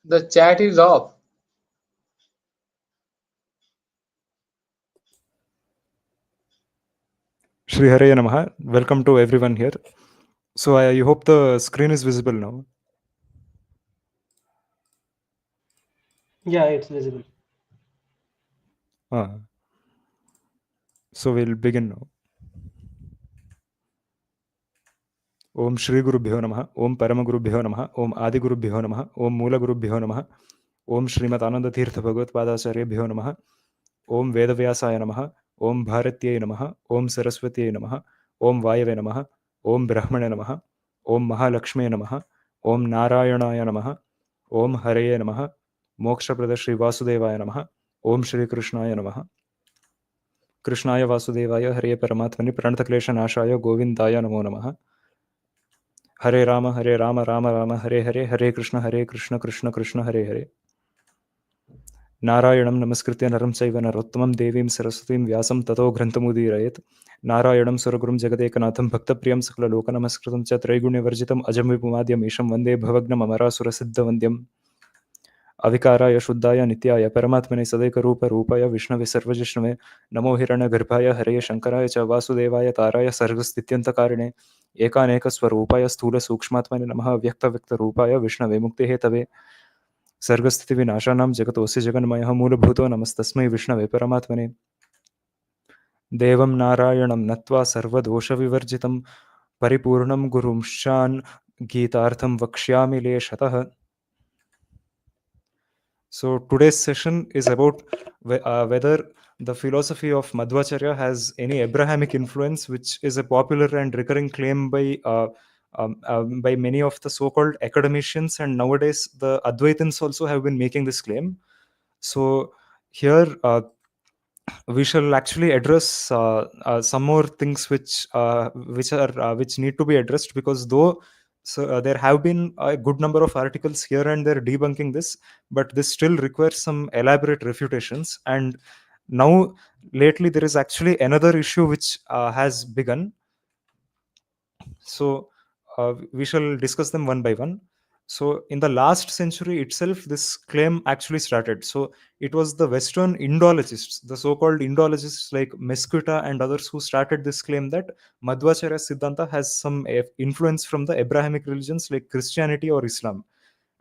The chat is off. Shri Hare Namaha. Welcome to everyone here. So I hope the screen is visible now. Yeah, it's visible. Ah. So we'll begin now. Om Shri Gurubhyo Namaha. Om Paramagurubhyo Namaha. Om Adi Gurubhyo Namaha. Om Mula Gurubhyo Namaha. Om Srimat Ananda Tirtha Bhagavat Padacharya Namaha. Om Vedavyasaya Namaha. Om Bharatyay Namaha. Om Saraswatyay Namaha. Om Vayave Namaha. Om Brahmane Namaha. Om Mahalakshme Namaha. Om Narayanaya Namaha. Om Hareye Namaha. Moksha Prada Shri Vasudevaya Namaha. Om Shri Krishnaya Namaha. कृष्णाय वासुदेवाय हरे परमात्मने प्रणतक्लेशनाशाय गोविन्दाय नमो नमः. हरे राम राम राम हरे हरे, हरे कृष्ण कृष्ण कृष्ण हरे हरे. नारायणं नमस्कृत्य नरं चैव नरोत्तमं देवीं सरस्वतीं व्यासं ततो ग्रन्थमुदीरयेत्. नारायणं सुरगुरुं जगदेकनाथं भक्तप्रियं सकललोकनमस्कृतं च त्रैगुण्यवर्जितम् अजं विपुमाद्यम् ईशं वन्दे भवग्नममरासुरसिद्धवन्द्यम्. अविकाराय शुद्धाय नित्याय परमात्मने सदैकरूपरूपाय विष्णवे सर्वजिष्णवे नमो हिरण्यगर्भाय हरये शङ्कराय च वासुदेवाय ताराय सर्गस्थित्यन्तकारिणे एकानेकस्वरूपाय स्थूलसूक्ष्मात्मने नमः. व्यक्तव्यक्तरूपाय विष्णवे मुक्तिहेतवे सर्गस्थितिविनाशानां जगतोऽस्य जगन्मयः मूलभूतो नमस्तस्मै विष्णवे परमात्मने. देवं नारायणं नत्वा सर्वदोषविवर्जितं परिपूर्णं गुरुंश्चान् गीतार्थं वक्ष्यामि लेशतः. So today's session is about whether the philosophy of Madhvacharya has any Abrahamic influence, which is a popular and recurring claim by many of the so-called academicians, and nowadays the Advaitins also have been making this claim. So here we shall actually address some more things which need to be addressed, because though there have been a good number of articles here and there debunking this, but this still requires some elaborate refutations. And now lately there is actually another issue which has begun. So we shall discuss them one by one. So in the last century itself, this claim actually started. So it was the Western Indologists, the so-called Indologists like Mesquita and others, who started this claim that Madhvacharya Siddhanta has some influence from the Abrahamic religions like Christianity or Islam.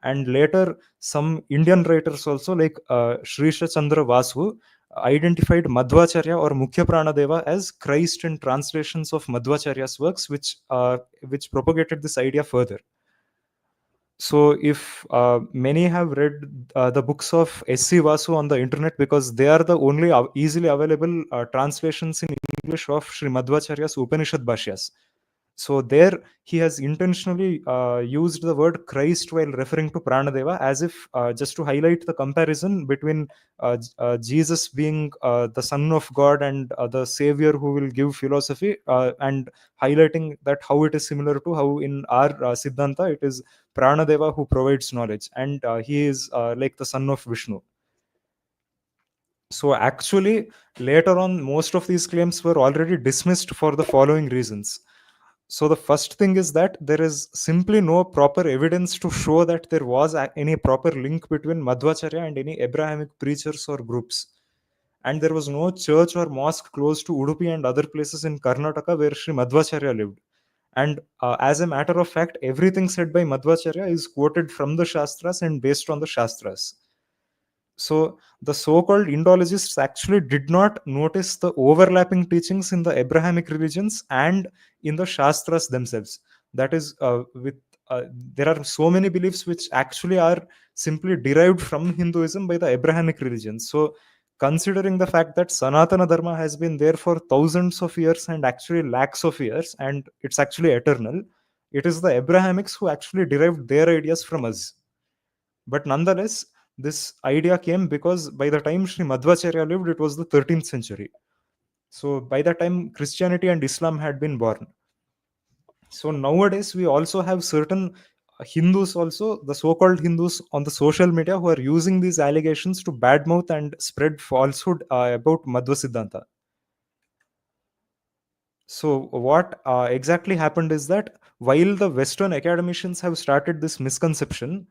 And later, some Indian writers also like Srisha Chandra Vasu identified Madhvacharya or Mukhya Pranadeva as Christ in translations of Madhvacharya's works, which propagated this idea further. So if many have read the books of S.C. Vasu on the internet, because they are the only easily available translations in English of Sri Madhvacharya's Upanishad Bhashyas. So there he has intentionally used the word Christ while referring to Pranadeva, as if just to highlight the comparison between Jesus being the Son of God and the Savior who will give philosophy, and highlighting that how it is similar to how in our Siddhanta it is Pranadeva who provides knowledge, and he is like the son of Vishnu. So actually, later on, most of these claims were already dismissed for the following reasons. So the first thing is that there is simply no proper evidence to show that there was any proper link between Madhvacharya and any Abrahamic preachers or groups. And there was no church or mosque close to Udupi and other places in Karnataka where Sri Madhvacharya lived. And as a matter of fact, everything said by Madhvacharya is quoted from the Shastras and based on the Shastras. So the so-called Indologists actually did not notice the overlapping teachings in the Abrahamic religions and in the Shastras themselves. That is, there are so many beliefs which actually are simply derived from Hinduism by the Abrahamic religions. So considering the fact that Sanatana Dharma has been there for thousands of years and actually lakhs of years, and it's actually eternal, it is the Abrahamics who actually derived their ideas from us. But nonetheless, this idea came because by the time Sri Madhvacharya lived, it was the 13th century. So by the time Christianity and Islam had been born. So nowadays we also have certain Hindus also, the so-called Hindus on the social media, who are using these allegations to badmouth and spread falsehood about Madhva Siddhanta. So what exactly happened is that while the Western academicians have started this misconception,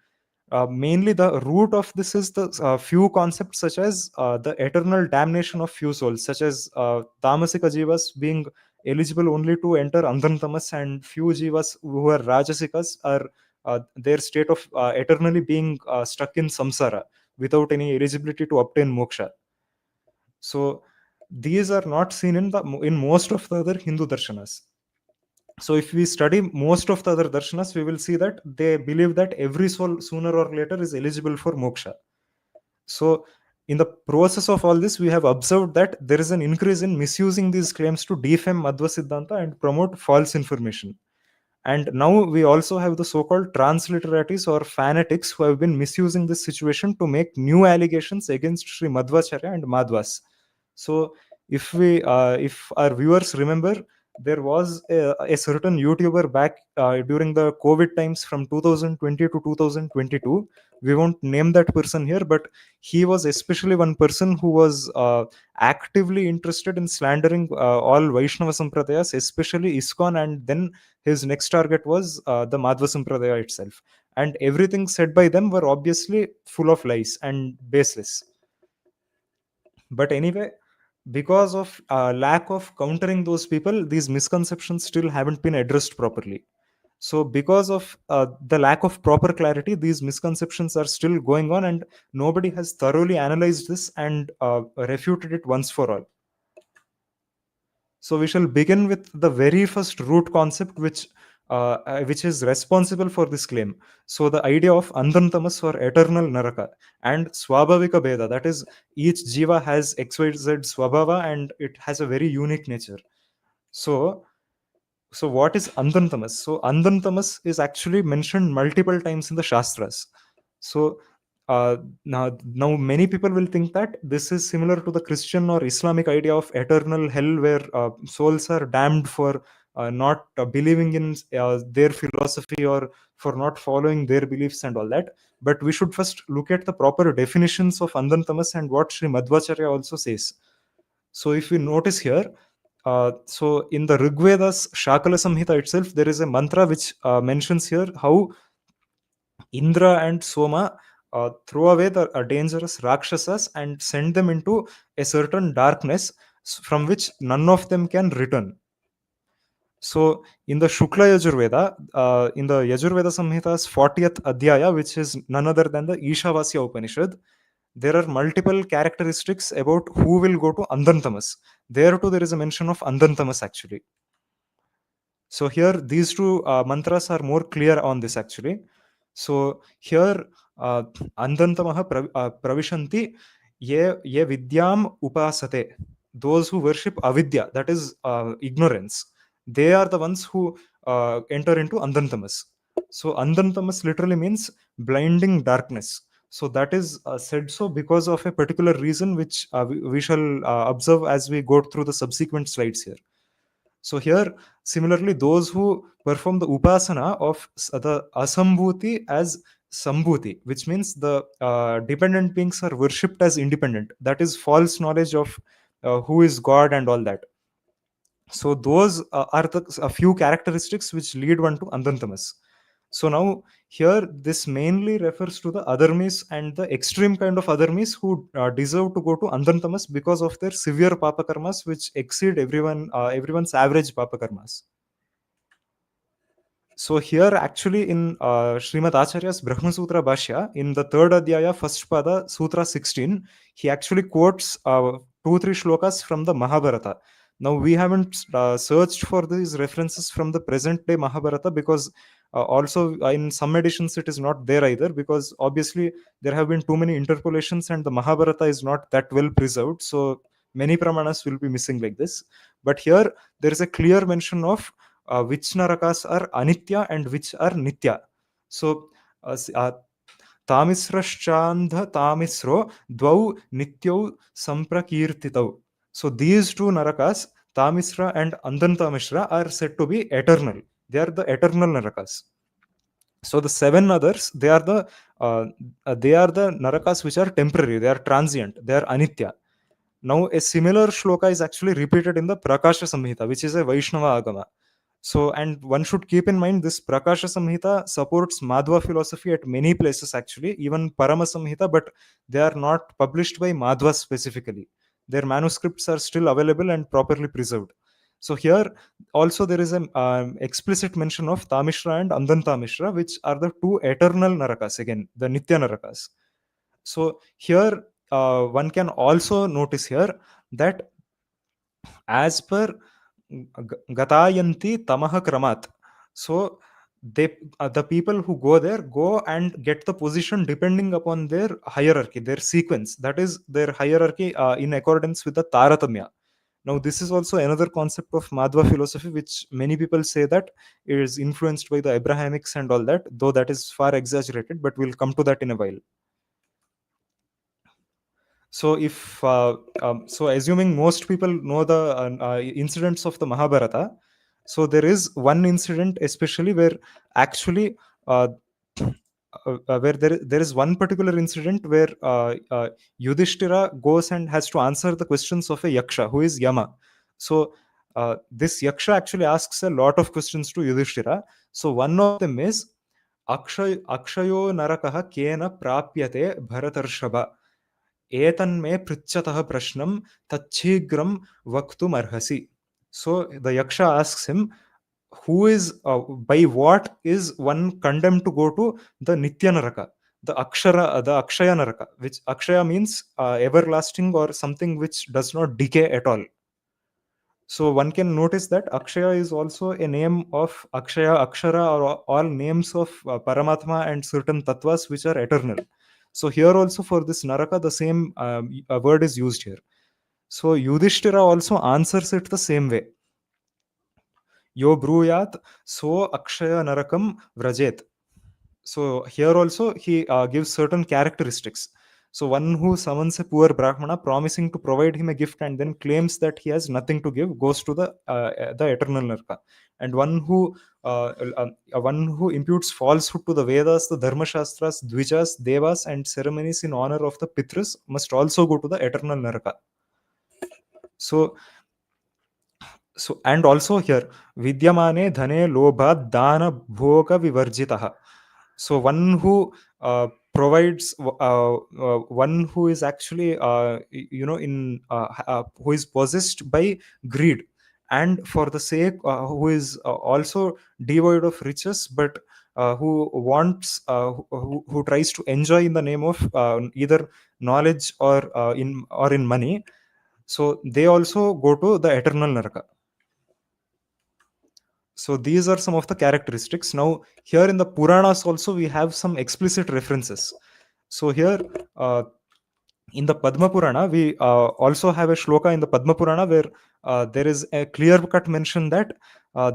Mainly the root of this is the few concepts such as the eternal damnation of few souls, such as tamasika jivas being eligible only to enter andhantamas, and few jivas who are rajasikas are their state of eternally being stuck in samsara without any eligibility to obtain moksha. So these are not seen in most of the other Hindu darshanas. So if we study most of the other darshanas, we will see that they believe that every soul sooner or later is eligible for moksha. So in the process of all this, we have observed that there is an increase in misusing these claims to defame Madhva Siddhanta and promote false information. And now we also have the so-called transliterates or fanatics who have been misusing this situation to make new allegations against Sri Madhvacharya and Madhvas. So if our viewers remember, there was a certain YouTuber back during the COVID times from 2020 to 2022. We won't name that person here, but he was especially one person who was actively interested in slandering all Vaishnava Sampradayas, especially ISKCON, and then his next target was the Madhva Sampradaya itself. And everything said by them were obviously full of lies and baseless. But anyway, because of lack of countering those people, these misconceptions still haven't been addressed properly. So because of the lack of proper clarity, these misconceptions are still going on, and nobody has thoroughly analyzed this and refuted it once for all. So we shall begin with the very first root concept, which is responsible for this claim. So the idea of Andantamas or eternal naraka and Swabhavika Beda, that is, each jiva has XYZ Swabhava and it has a very unique nature. So what is Andantamas? So Andantamas is actually mentioned multiple times in the Shastras. So now many people will think that this is similar to the Christian or Islamic idea of eternal hell, where souls are damned for not believing in their philosophy or for not following their beliefs and all that. But we should first look at the proper definitions of Andantamas and what Sri Madhvacharya also says. So if we notice here, so in the Rigveda's Shakala Samhita itself, there is a mantra which mentions here how Indra and Soma throw away the dangerous Rakshasas and send them into a certain darkness from which none of them can return. So in the Shukla Yajurveda, in the Yajurveda Samhita's 40th Adhyaya, which is none other than the Ishavasya Upanishad, there are multiple characteristics about who will go to Andantamas. There too, there is a mention of Andantamas actually. So here, these two mantras are more clear on this actually. So here, Andantamaha pravishanti ye vidyam upasate. Those who worship avidya, that is ignorance, they are the ones who enter into Andantamas. So Andantamas literally means blinding darkness. So that is said so because of a particular reason, which we shall observe as we go through the subsequent slides here. So here, similarly, those who perform the upasana of the asambhuti as sambhuti, which means the dependent beings are worshipped as independent. That is false knowledge of who is God and all that. So those are a few characteristics which lead one to Andantamas. So now here this mainly refers to the adharmis and the extreme kind of adharmis who deserve to go to Andantamas because of their severe papakarmas which exceed everyone's average papakarmas. So here actually in Srimad Acharya's Brahma Sutra Bhashya, in the third Adhyaya, first pada, Sutra 16, he actually quotes 2-3 shlokas from the Mahabharata. Now we haven't searched for these references from the present day Mahabharata because also in some editions it is not there either, because obviously there have been too many interpolations and the Mahabharata is not that well preserved. So many pramanas will be missing like this. But here there is a clear mention of which narakas are anitya and which are nitya. So tamisraschandha tamisro dvau nityau samprakirtitau. So these two narakas, Tamisra and Andantamisra, are said to be eternal. They are the eternal narakas. So the 7 others, they are the narakas which are temporary. They are transient. They are anitya. Now a similar shloka is actually repeated in the Prakasha Samhita, which is a Vaishnava Agama. So, and one should keep in mind this Prakasha Samhita supports Madhva philosophy at many places actually, even Parama Samhita, but they are not published by Madhva specifically. Their manuscripts are still available and properly preserved. So here also there is an explicit mention of Tamishra and Andantamishra, which are the two eternal narakas, again the Nitya narakas. So here one can also notice here that as per Gatayanti Tamaha Kramat. So they the people who go there go and get the position depending upon their hierarchy, their sequence. That is their hierarchy in accordance with the Taratamya. Now, this is also another concept of Madhva philosophy, which many people say that it is influenced by the Abrahamics and all that, though that is far exaggerated, but we'll come to that in a while. So, if so, assuming most people know the incidents of the Mahabharata, so there is one incident especially where actually where there is one particular incident where Yudhishthira goes and has to answer the questions of a yaksha who is Yama. So this yaksha actually asks a lot of questions to Yudhishthira. So one of them is Akshayo Narakaha Kena Prapyate Bharatarshaba Etanme Pritchatah Prashnam Tachigram Vaktum Arhasi. So the yaksha asks him, who is by what is one condemned to go to the Nitya Naraka, the Akshaya Naraka, which Akshaya means everlasting or something which does not decay at all. So one can notice that Akshaya is also a name of Akshaya, Akshara, or all names of Paramatma and certain tattvas which are eternal. So here also for this Naraka, the same word is used here. So Yudhishthira also answers it the same way. Yo bruyat so akshaya narakam vrajet. So here also he gives certain characteristics. So one who summons a poor brahmana promising to provide him a gift and then claims that he has nothing to give goes to the eternal naraka. And one who imputes falsehood to the Vedas, the Dharma Shastras, Dvijas, Devas, and ceremonies in honor of the Pitras must also go to the eternal naraka. So and also here vidyamane dhane lobha dana bhoga vivarjitah. So one who provides one who is actually in who is possessed by greed, and for the sake who is also devoid of riches, but who wants who tries to enjoy in the name of either knowledge or in money, so they also go to the eternal naraka. So these are some of the characteristics. Now here in the Puranas also we have some explicit references. So here in the Padma Purana we also have a shloka in the Padma Purana where there is a clear cut mention that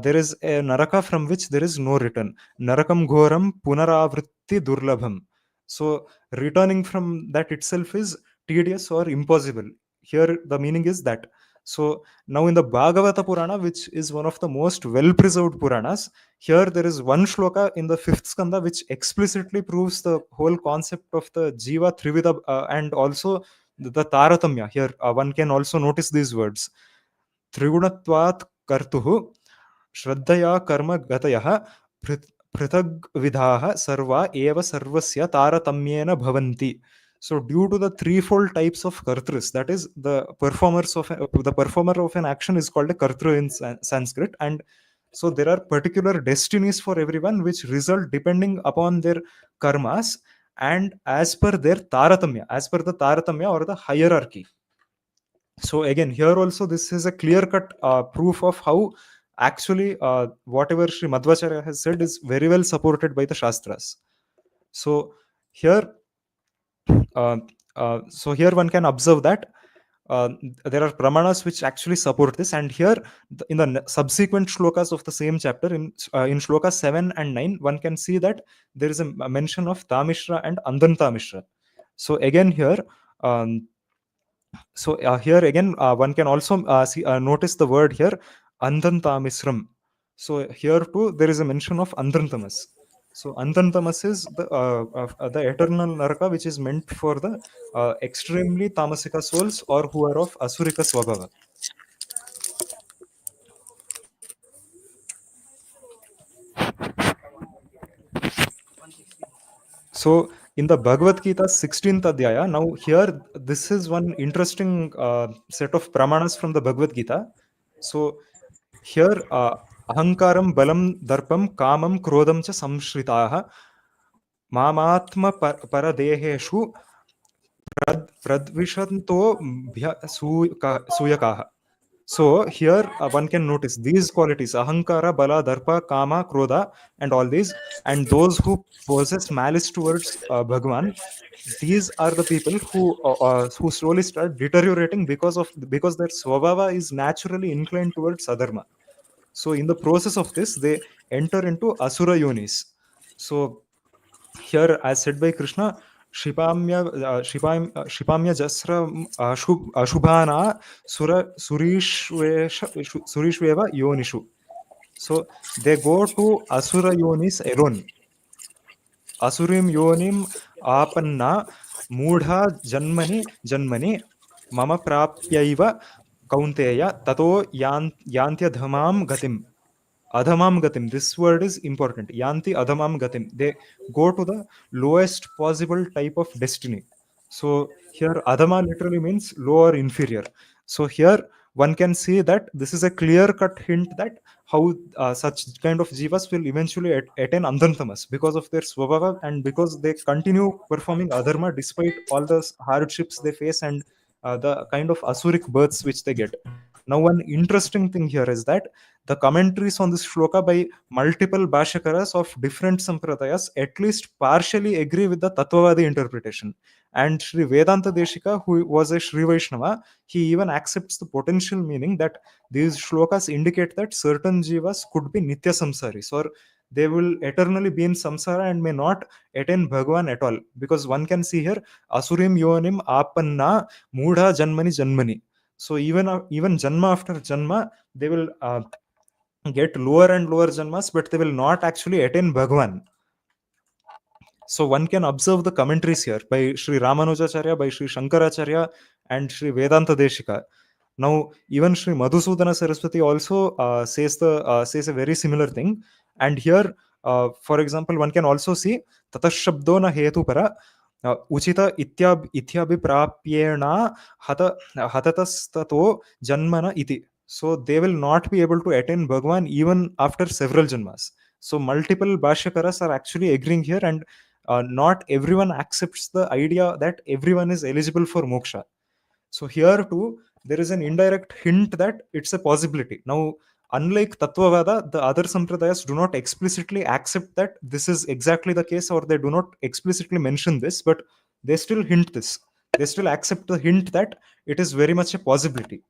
there is a naraka from which there is no return. Narakam ghoram punaravritti durlabham. So returning from that itself is tedious or impossible. Here the meaning is that. So now in the Bhagavata Purana, which is one of the most well preserved Puranas, here there is one shloka in the fifth skanda which explicitly proves the whole concept of the Jiva Trivida and also the Taratamya. Here one can also notice these words. Trigunatvat kartuhu Shraddhaya karma gatayah pritag vidhaha sarva eva sarvasya taratamyena bhavanti. So due to the threefold types of kartris, that is the performer of an action is called a kartru in Sanskrit, and so there are particular destinies for everyone which result depending upon their karmas and as per their taratamya, as per the taratamya or the hierarchy. So again here also this is a clear cut proof of how actually whatever Sri Madhvacharya has said is very well supported by the Shastras. So here uh, so here one can observe that uh, there are pramanas which actually support this, and here in the subsequent shlokas of the same chapter in shloka 7 and 9 one can see that there is a mention of Tamishra and Andantamishra. So again here here again one can also notice the word here Andantamisram. So here too there is a mention of Andantamas. So Andantamas is the eternal naraka which is meant for the extremely tamasika souls or who are of asurika swabhava. So in the Bhagavad Gita 16th adhyaya, now here this is one interesting set of pramanas from the Bhagavad Gita. So here ahankaram balam darpam kamam krodam cha samshritaah mamatma paradeheshu pradvishanto suyakaah. So here one can notice these qualities: ahankara, bala, darpa, kama, krodha, and all these. And those who possess malice towards Bhagwan, these are the people who slowly start deteriorating because their swabhava is naturally inclined towards adharma. So in the process of this, they enter into asura yonis. So here, as said by Krishna, Shipamya Jasra Ashubhana Surishveva Yonishu. So they go to Asura Yonis alone. Asurim Yonim Apanna Mudha Janmani Mama Prapyaiva Kaunteya Tato Yantyadhamam Gatim. Adhamam gatim. This word is important. Yanti adhamam gatim. They go to the lowest possible type of destiny. So here adhama literally means low or inferior. So here one can see that this is a clear-cut hint that how such kind of jivas will eventually attain andhantamas because of their swabhava and because they continue performing adharma despite all the hardships they face and the kind of asuric births which they get. Now, one interesting thing here is that the commentaries on this shloka by multiple Bhashakaras of different sampradayas at least partially agree with the Tattvavada interpretation. And Sri Vedanta Deshika, who was a Sri Vaishnava, he even accepts the potential meaning that these shlokas indicate that certain jivas could be Nitya Samsaris, or they will eternally be in samsara and may not attain Bhagavan at all. Because one can see here, Asurim Yonim Apanna Mudha Janmani Janmani. So even Janma after Janma, they will get lower and lower janmas, but they will not actually attain Bhagwan. So one can observe the commentaries here by Sri Ramanujacharya, by Sri Shankaracharya, and Sri Vedanta Deshika. Now, even Sri Madhusudana Saraswati also says a very similar thing. And here, for example, one can also see Tatashabdo na hetu para uchita ityabhiprapyena hatatastato janmana iti. So they will not be able to attain Bhagwan even after several janmas. So multiple Bhashakaras are actually agreeing here, and not everyone accepts the idea that everyone is eligible for moksha. So here too, there is an indirect hint that it's a possibility. Now, unlike Tattvavada, the other sampradayas do not explicitly accept that this is exactly the case, or they do not explicitly mention this, but they still hint this. They still accept the hint that it is very much a possibility.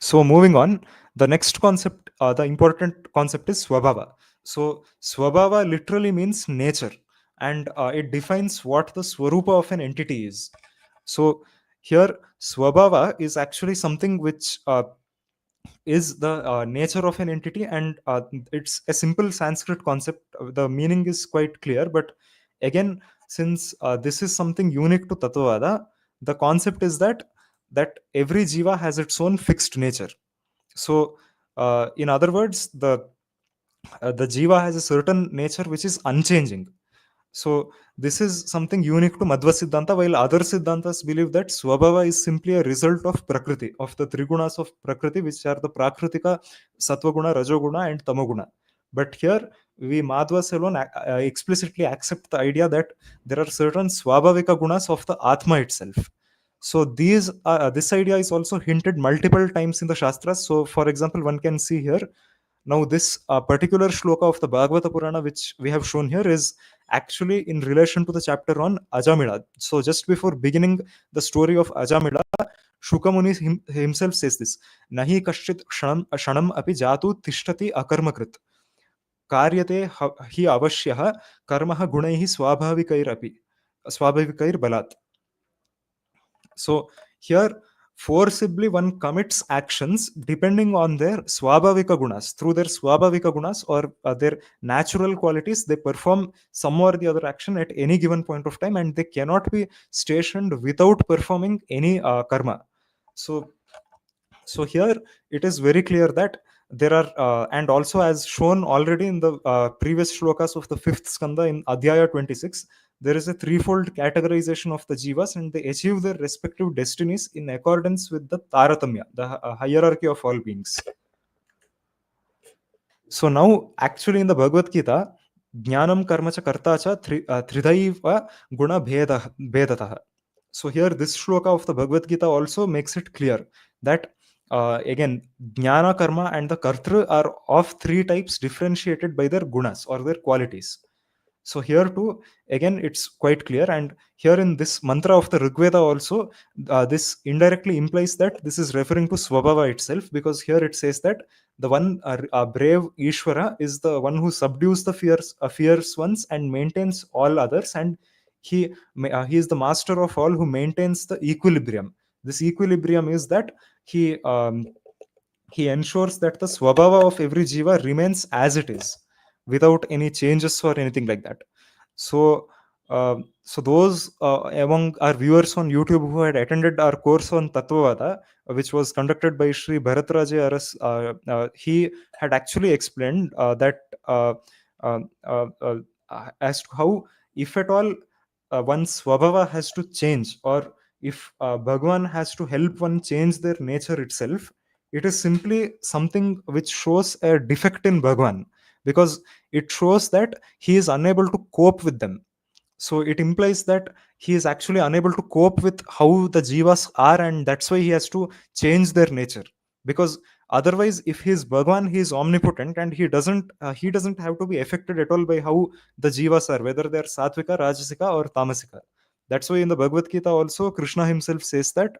So moving on, the next concept, the important concept is swabhava. So swabhava literally means nature, and it defines what the swarupa of an entity is. So here, swabhava is actually something which is the nature of an entity, and it's a simple Sanskrit concept. The meaning is quite clear, but again, since this is something unique to Tattvavada, the concept is that every jiva has its own fixed nature. So in other words, the jiva has a certain nature which is unchanging. So this is something unique to Madhva Siddhanta, while other Siddhantas believe that Swabhava is simply a result of Prakriti, of the three gunas of Prakriti, which are the Prakritika, Sattvaguna, Rajoguna, and Tamoguna. But here, we Madhvas alone explicitly accept the idea that there are certain Swabhavika gunas of the Atma itself. So this idea is also hinted multiple times in the Shastras. So, for example, one can see here, now this particular shloka of the Bhagavata Purana, which we have shown here, is actually in relation to the chapter on Ajamila. So just before beginning the story of Ajamila, Shukamuni himself says this: Nahi kashchit shanam api jatu tishtati akarmakrit. Karyate hi avashyah karmah gunaihi swabhavikair balat. So here, forcibly one commits actions depending on their swabhavika gunas. Through their swabhavika gunas, or their natural qualities, they perform some or the other action at any given point of time, and they cannot be stationed without performing any karma. So here it is very clear that there are and also as shown already in the previous shlokas of the fifth skanda in Adhyaya 26, there is a threefold categorization of the jivas, and they achieve their respective destinies in accordance with the Taratamya, the hierarchy of all beings. So now, actually, in the Bhagavad Gita, jnanam karma cha karta cha tridaiva guna bhedatah. So here, this shloka of the Bhagavad Gita also makes it clear that again, jnana karma and the kartru are of three types differentiated by their gunas or their qualities. So here too, again, it's quite clear. And here in this mantra of the Rigveda also, this indirectly implies that this is referring to Swabhava itself, because here it says that the one brave Ishvara is the one who subdues the fierce ones and maintains all others, and he is the master of all who maintains the equilibrium. This equilibrium is that he um, he ensures that the swabhava of every jiva remains as it is without any changes or anything like that. So so those among our viewers on YouTube who had attended our course on Tattvavada, which was conducted by Sri Bharatraja Aras, he had actually explained that uh, uh, uh, as to how, if at all one swabhava has to change, or if Bhagwan has to help one change their nature itself, it is simply something which shows a defect in Bhagwan, because it shows that he is unable to cope with them. So it implies that he is actually unable to cope with how the jivas are, and that's why he has to change their nature. Because otherwise, if he is Bhagwan, he is omnipotent, and he doesn't have to be affected at all by how the jivas are, whether they are sattvika, rajasika, or tamasika. That's why in the Bhagavad Gita also Krishna himself says that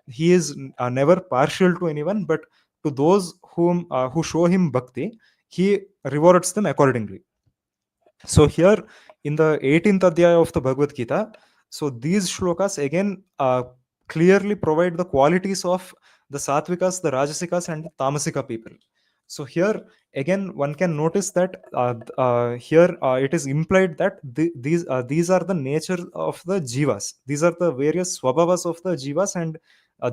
he is never partial to anyone, but to those who show him bhakti, he rewards them accordingly. So here in the 18th adhyaya of the Bhagavad Gita, so these shlokas again clearly provide the qualities of the Sattvikas, the Rajasikas, and the Tamasika people. So here again one can notice that here it is implied that these are the nature of the jivas. These are the various swabhavas of the jivas, and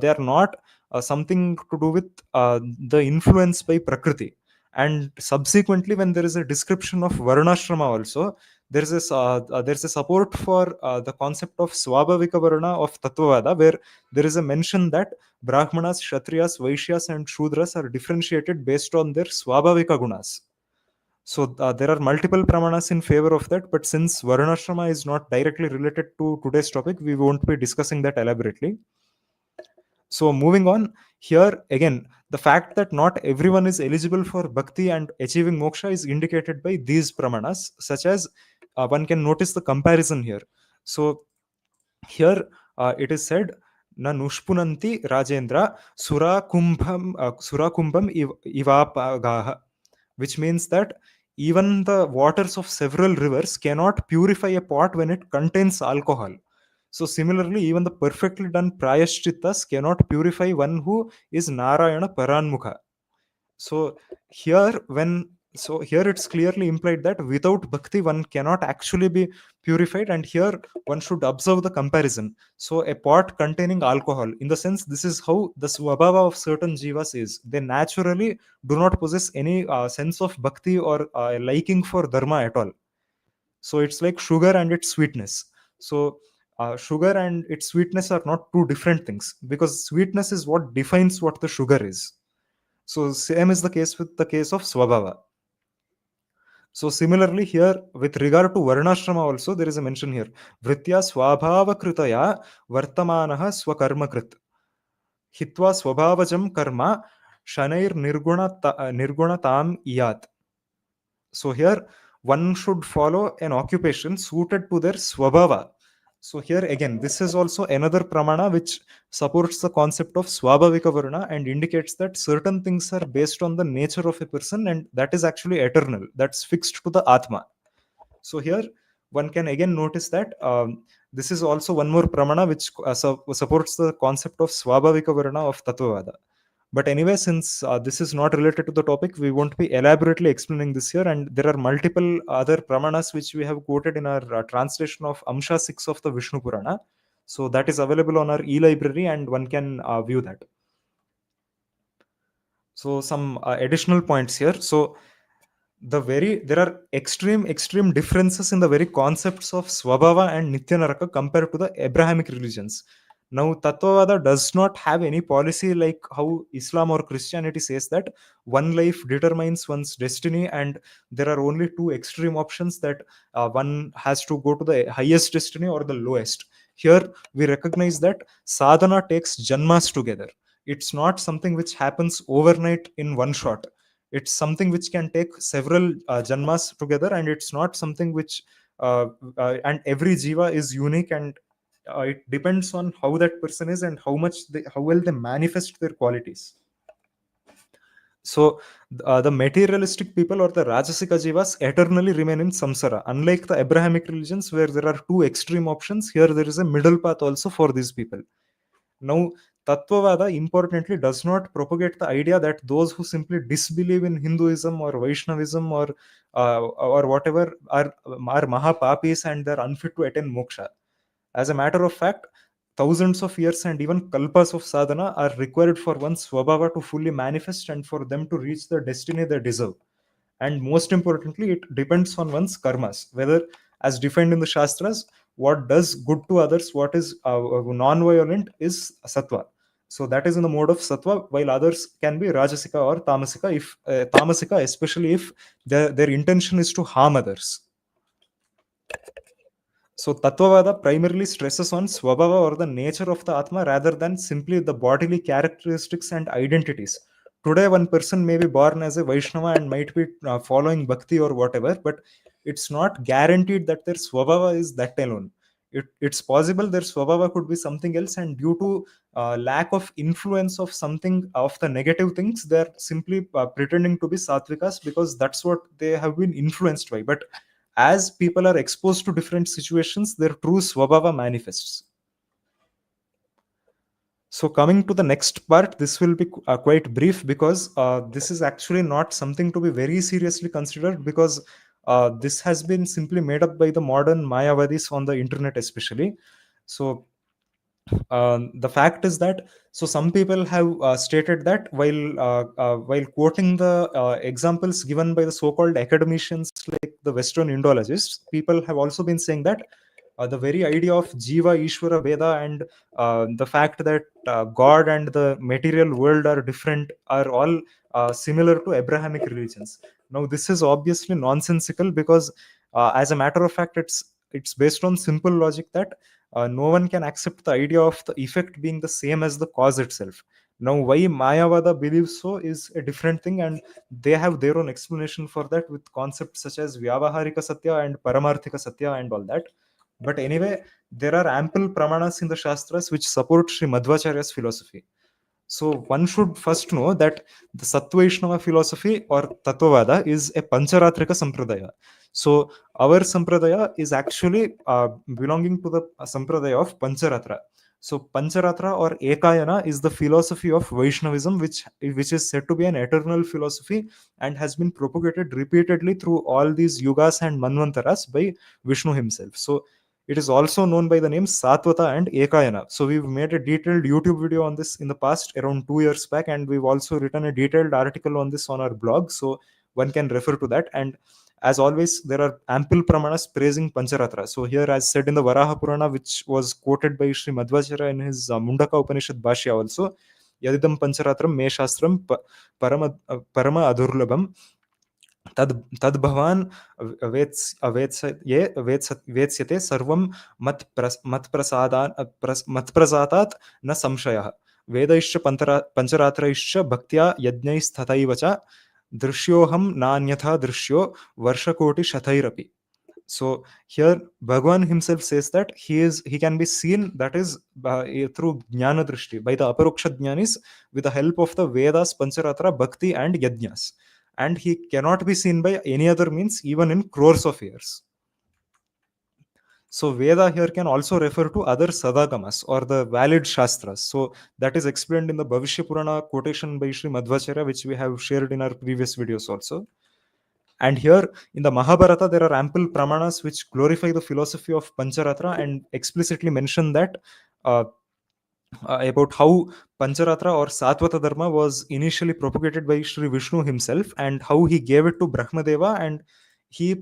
they are not something to do with the influence by Prakriti. And subsequently, when there is a description of varnashrama also, there's a support for the concept of swabhavika varna of Tattvavada, where there is a mention that brahmanas, kshatriyas, vaishyas, and shudras are differentiated based on their swabhavika gunas. So there are multiple pramanas in favor of that, but since varnashrama is not directly related to today's topic, we won't be discussing that elaborately. So moving on, here again, the fact that not everyone is eligible for bhakti and achieving moksha is indicated by these pramanas, such as one can notice the comparison here. So here it is said, na nushpunanti rajendra surakumbham ivapagaha, which means that even the waters of several rivers cannot purify a pot when it contains alcohol. So similarly, even the perfectly done prayashchitas cannot purify one who is Narayana Paranmukha. So here here it's clearly implied that without bhakti one cannot actually be purified, and here one should observe the comparison. So a pot containing alcohol, in the sense, this is how the swabhava of certain jivas is. They naturally do not possess any sense of bhakti or liking for dharma at all. So it's like sugar and its sweetness. So sugar and its sweetness are not two different things, because sweetness is what defines what the sugar is. So same is the case with the case of swabhava. So similarly here, with regard to varnashrama also, there is a mention here, vritya swabhava kritaya vartamanaha swakarma krit hitva swabhavajam karma shanair nirgunatam iyat. So here one should follow an occupation suited to their swabhava. So here again, this is also another pramana which supports the concept of swabhavika varna and indicates that certain things are based on the nature of a person, and that is actually eternal, that's fixed to the atma. So here one can again notice that this is also one more pramana which supports the concept of swabhavika varna of Tattvavada. But anyway, since this is not related to the topic, we won't be elaborately explaining this here. And there are multiple other pramanas which we have quoted in our translation of Amsha 6 of the Vishnu Purana. So that is available on our e-library, and one can view that. So some additional points here. So there are extreme differences in the very concepts of Swabhava and Nitya Naraka compared to the Abrahamic religions. Now Tattvavada does not have any policy like how Islam or Christianity says that one life determines one's destiny, and there are only two extreme options, that one has to go to the highest destiny or the lowest. Here we recognize that sadhana takes janmas together. It's not something which happens overnight in one shot. It's something which can take several janmas together, and it's not something which and every jiva is unique, and it depends on how that person is and how well they manifest their qualities. So the materialistic people or the rajasika jivas eternally remain in samsara, unlike the Abrahamic religions where there are two extreme options. Here there is a middle path also for these people. Now, Tattvavada importantly does not propagate the idea that those who simply disbelieve in Hinduism or Vaishnavism or whatever are mahapapis and they're unfit to attain moksha. As a matter of fact, thousands of years and even kalpas of sadhana are required for one's swabhava to fully manifest and for them to reach the destiny they deserve. And most importantly, it depends on one's karmas, whether, as defined in the Shastras, what does good to others, what is non-violent, is sattva. So that is in the mode of sattva, while others can be rajasika or tamasika, if tamasika, especially if their intention is to harm others. So Tattvavada primarily stresses on Swabhava or the nature of the Atma rather than simply the bodily characteristics and identities. Today, one person may be born as a Vaishnava and might be following Bhakti or whatever, but it's not guaranteed that their Swabhava is that alone. It's possible their Swabhava could be something else, and due to lack of influence of something of the negative things, they're simply pretending to be Sattvikas because that's what they have been influenced by. But as people are exposed to different situations, their true swabhava manifests. So coming to the next part, this will be quite brief because this is actually not something to be very seriously considered, because this has been simply made up by the modern Mayavadis on the internet especially. So the fact is that, so some people have stated that while quoting the examples given by the so-called academicians like the Western Indologists, people have also been saying that the very idea of Jiva Ishvara Veda and the fact that God and the material world are different are all similar to Abrahamic religions. Now this is obviously nonsensical, because as a matter of fact, it's based on simple logic that no one can accept the idea of the effect being the same as the cause itself. Now why Mayavada believes so is a different thing, and they have their own explanation for that with concepts such as Vyavaharika Satya and Paramarthika Satya and all that. But anyway, there are ample pramanas in the Shastras which support Sri Madhvacharya's philosophy. So one should first know that the Sattvaishnava philosophy or Tattvavada is a Pancharatrika Sampradaya. So our Sampradaya is actually belonging to the Sampradaya of Pancharatra. So Pancharatra or Ekayana is the philosophy of Vaishnavism, which is said to be an eternal philosophy and has been propagated repeatedly through all these yugas and manvantaras by Vishnu himself. So it is also known by the names Satvata and Ekayana. So we've made a detailed YouTube video on this in the past, around 2 years back, and we've also written a detailed article on this on our blog. So one can refer to that. And as always, there are ample pramanas praising Pancharatra. So here, as said in the Varaha Purana, which was quoted by Sri Madhvacharya in his Mundaka Upanishad Bhashya also, Yadidam Pancharatram Me Shastram Parama Adurlabham तद तद भवान वेत्स्यते सर्वं मत्प्रसादात् न संशयः वेदैश्च पंचरात्रैश्च भक्त्या यज्ञैस्तथैव च दृश्योऽहं नान्यथा दृश्यो वर्षकोटिशतैरपि. So here Bhagwan himself says that he can be seen, that is through jnana drishti, by the aparoksha jnanis, with the help of the Vedas, Pancharatra, Bhakti and Yajnas, and he cannot be seen by any other means even in crores of years. So Veda here can also refer to other sadagamas or the valid shastras. So that is explained in the Bhavishya Purana quotation by Sri Madhvacharya, which we have shared in our previous videos also. And here in the Mahabharata, there are ample pramanas which glorify the philosophy of Pancharatra and explicitly mention that about how Pancharatra or Satvata Dharma was initially propagated by Sri Vishnu himself, and how he gave it to Brahmadeva, and he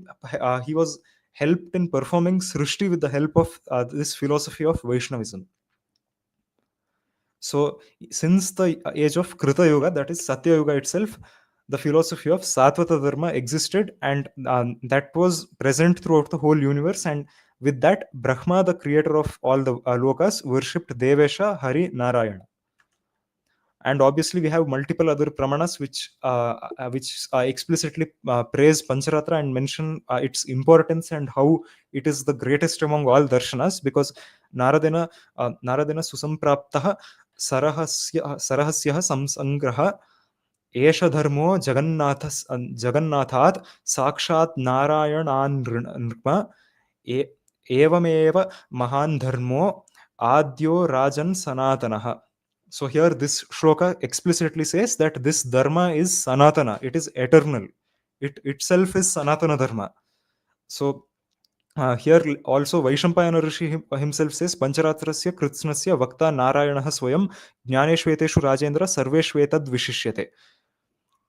was helped in performing Srishti with the help of this philosophy of Vaishnavism. So, since the age of Krita Yuga, that is Satya Yuga itself, the philosophy of Satvata Dharma existed, and that was present throughout the whole universe. And with that, Brahma, the creator of all the lokas, worshipped Devesha, Hari, Narayana. And obviously, we have multiple other pramanas which explicitly praise Pancharatra and mention its importance and how it is the greatest among all darshanas, because Naradena susampraptah sarahasya samsangraha एष धर्मो जगन्नाथात् साक्षात् नारायणान् नृप एवमेव महान् धर्मो आद्यो राजन् सनातनः. So here this shloka explicitly says that this dharma is sanatana, it is eternal, it itself is sanatana dharma. So here also Vaishampayana Rishi himself says Pancharatrasya Kritsnasya Vakta Narayanah Swayam Jnaneshveteshu Rajendra Sarveshvetad Vishishyate.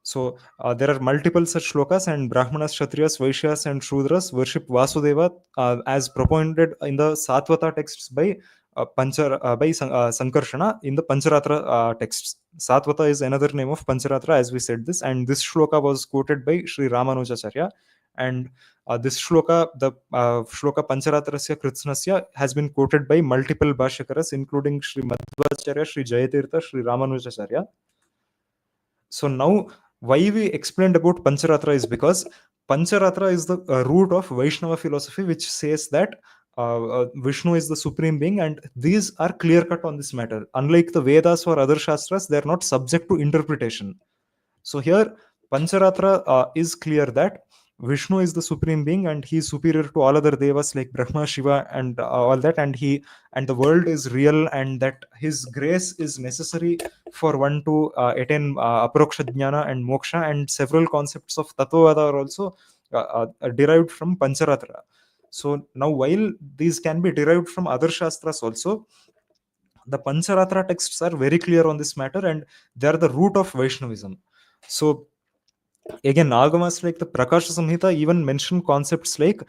So there are multiple such shlokas, and Brahmanas, Kshatriyas, Vaishyas, and Shudras worship Vasudeva as propounded in the Satvata texts by Sankarshana in the Pancharatra texts. Satvata is another name of Pancharatra, as we said this, and this shloka was quoted by Sri Ramanujacharya. And this shloka, the shloka Pancharatrasya Kritsnasya, has been quoted by multiple Bhashyakaras, including Sri Madhvacharya, Sri Jayatirtha, Sri Ramanujacharya. So now, why we explained about Pancharatra is because Pancharatra is the root of Vaishnava philosophy, which says that Vishnu is the supreme being, and these are clear cut on this matter. Unlike the Vedas or other Shastras, they are not subject to interpretation. So here, Pancharatra is clear that Vishnu is the supreme being, and he is superior to all other devas like Brahma, Shiva, and all that, and the world is real, and that his grace is necessary for one to attain aproksha jnana and moksha, and several concepts of Tattvavada are also derived from Pancharatra. So now, while these can be derived from other Shastras also, the Pancharatra texts are very clear on this matter, and they are the root of Vaishnavism. So again, Agamas like the Prakasha Samhita even mention concepts like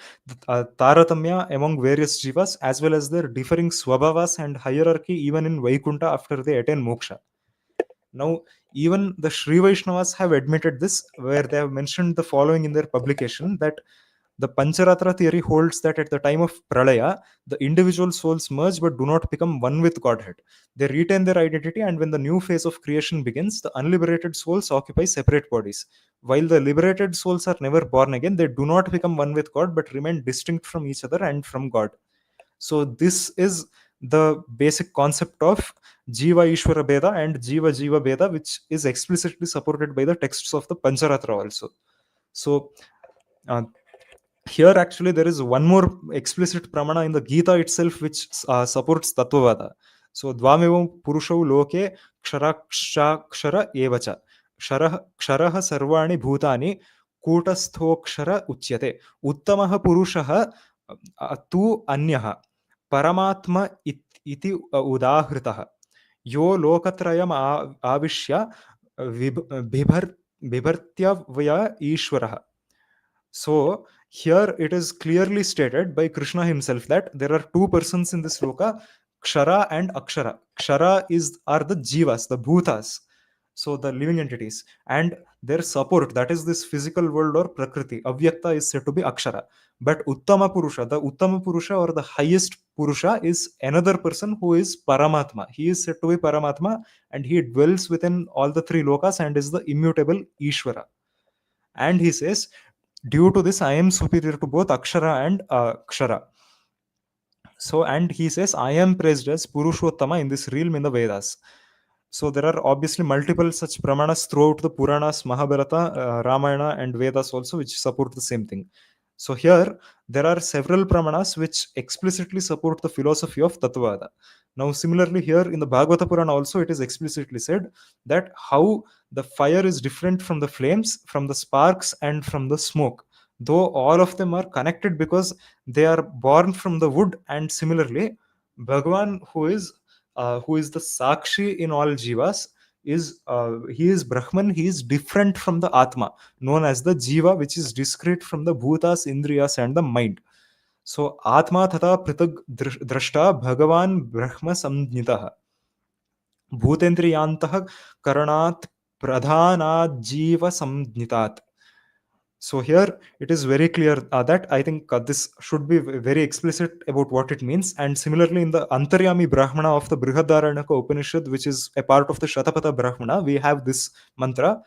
Taratamya among various jivas, as well as their differing swabhavas and hierarchy even in Vaikunta after they attain moksha. Now, even the Sri Vaishnavas have admitted this, where they have mentioned the following in their publication, that the Pancharatra theory holds that at the time of Pralaya, the individual souls merge but do not become one with Godhead. They retain their identity, and when the new phase of creation begins, the unliberated souls occupy separate bodies. While the liberated souls are never born again, they do not become one with God but remain distinct from each other and from God. So this is the basic concept of Jiva Ishvara Beda and Jiva Jiva Beda, which is explicitly supported by the texts of the Pancharatra also. So here actually there is one more explicit pramana in the Gita itself which supports Tattvavada. So Dvamevam Purushau Loke Kshara Evacha Ksharaha Sarvani Bhutani Kutastho Uchyate Uttamaha Purushaha Tu Anyaha Paramatma iti Udahritah Yo Lokatrayam Avishya Bibhartya Vaya Ishwaraha. So here it is clearly stated by Krishna himself that there are two persons in this loka, Kshara and Akshara. Kshara are the jivas, the bhutas, so the living entities, and their support, that is this physical world or prakriti, avyakta, is said to be Akshara. But Uttama Purusha, the Uttama Purusha or the highest Purusha, is another person who is Paramatma. He is said to be Paramatma, and he dwells within all the three lokas and is the immutable Ishvara. And he says, due to this, I am superior to both Akshara and Kshara. So, and he says, I am praised as Purushottama in this realm in the Vedas. So, there are obviously multiple such pramanas throughout the Puranas, Mahabharata, Ramayana, and Vedas also, which support the same thing. So, here there are several pramanas which explicitly support the philosophy of Tattvavada. Now, similarly, here in the Bhagavata Purana also, it is explicitly said that how the fire is different from the flames, from the sparks, and from the smoke, though all of them are connected because they are born from the wood. And similarly, Bhagavan, who is who is the Sakshi in all Jivas, is he is Brahman, he is different from the Atma, known as the Jiva, which is discrete from the Bhutas, Indriyas, and the mind. So, Atma Tata Pritag Drashta Bhagavan Brahma Samnitaha Bhutendriyantaha Karanat Pradhanat Jiva Samnitat. So here it is very clear that I think this should be very explicit about what it means. And similarly, in the Antaryami Brahmana of the Brihadaranyaka Upanishad, which is a part of the Shatapatha Brahmana, we have this mantra: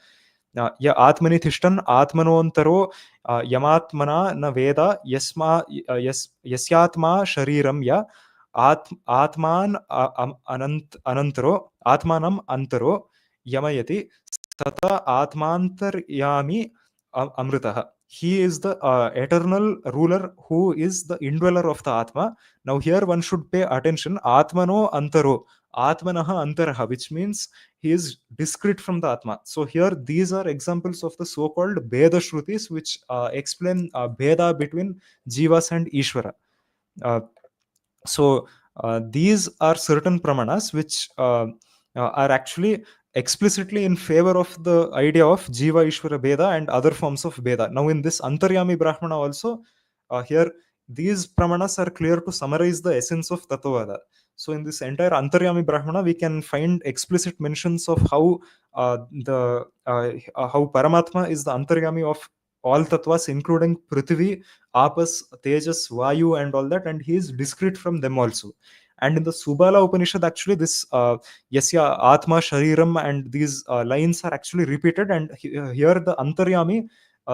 Ya Atmani Thishtan Atmanontaro Yamatmana Na Veda Yasyatma Shariram Ya Atman Anantaro Atmanam Antaro Yamayati Tata Atmantaryami Amritaha. He is the eternal ruler who is the indweller of the Atma. Now, here one should pay attention. Atmano Antaro, Atmanaha Antaraha, which means he is discrete from the Atma. So, here these are examples of the so called Veda Shrutis, which explain Veda between Jivas and Ishvara. Uh, so these are certain pramanas which are actually explicitly in favor of the idea of Jiva Ishvara Veda and other forms of Veda. Now, in this Antaryami Brahmana also, here these pramanas are clear to summarize the essence of Tattvavada. So, in this entire Antaryami Brahmana, we can find explicit mentions of how how Paramatma is the Antaryami of all tattvas, including Prithvi, Apas, Tejas, Vayu, and all that, and he is discrete from them also. And in the Subala Upanishad, actually, this Yasya Atma Shariram and these lines are actually repeated, and here the Antaryami,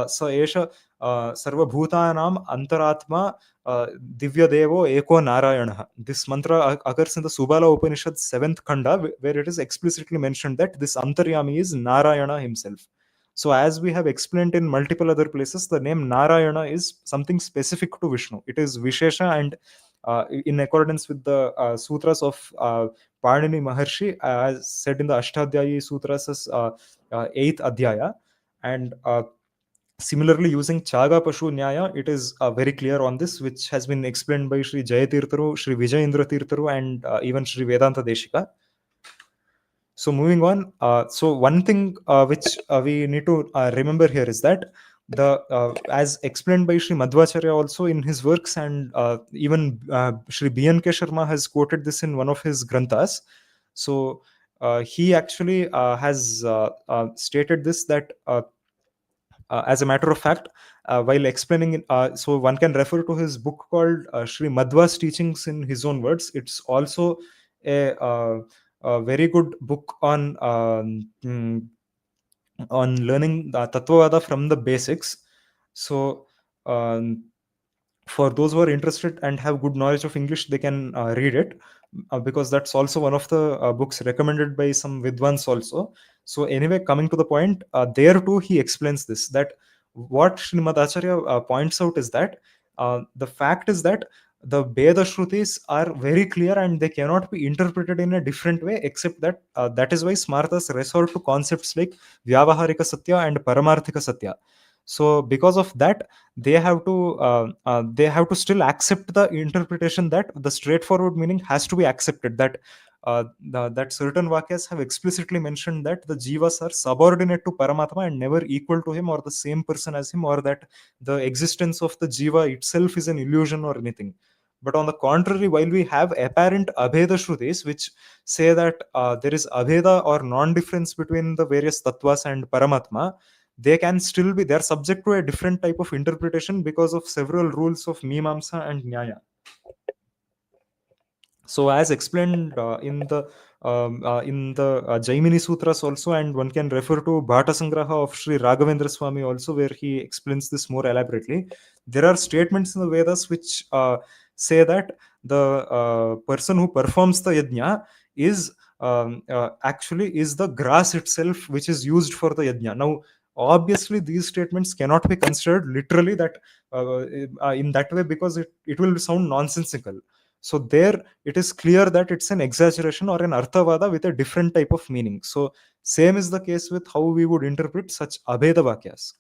Sa Esha Sarva Bhutanam Antaratma Divya Devo Eko Narayana. This mantra occurs in the Subala Upanishad 7th Khanda, where it is explicitly mentioned that this Antaryami is Narayana himself. So, as we have explained in multiple other places, the name Narayana is something specific to Vishnu. It is Vishesha, and in accordance with the sutras of Panini Maharshi, as said in the Ashtadhyayi Sutras as 8th Adhyaya. And similarly, using Chaga Pashu Nyaya, it is very clear on this, which has been explained by Sri Jayatirtharu, Sri Vijayendra Tirtharu, and even Sri Vedanta Deshika. So moving on, so one thing which we need to remember here is that the as explained by Sri Madhvacharya also in his works, and even Sri B.N.K. Sharma has quoted this in one of his granthas. So he actually has stated this, that as a matter of fact, while explaining it, so one can refer to his book called Sri Madhva's Teachings in his own words. It's also a very good book on learning the Tattvavada from the basics. So, for those who are interested and have good knowledge of English, they can read it, because that's also one of the books recommended by some Vidwans also. So, anyway, coming to the point, there too he explains this, that what Srimad Acharya points out is that the fact is that the Veda Shrutis are very clear and they cannot be interpreted in a different way, except that that is why Smartas resort to concepts like Vyavaharika Satya and Paramarthika Satya. So because of that, they have to still accept the interpretation that the straightforward meaning has to be accepted, that that certain vakyas have explicitly mentioned that the jivas are subordinate to Paramatma and never equal to him or the same person as him, or that the existence of the jiva itself is an illusion or anything. But on the contrary, while we have apparent abheda shrutis which say that there is abheda or non-difference between the various tattvas and Paramatma, they can still be, they are subject to a different type of interpretation because of several rules of Mimamsa and Nyaya. So, as explained in the Jaimini Sutras also, and one can refer to Bhata Sangraha of Sri Raghavendra Swami also, where he explains this more elaborately. There are statements in the Vedas which say that the person who performs the yajna is actually is the grass itself which is used for the yajna. Now, obviously, these statements cannot be considered literally that in that way, because it will sound nonsensical. So there it is clear that it's an exaggeration or an arthavada with a different type of meaning. So same is the case with how we would interpret such abheda vakyas.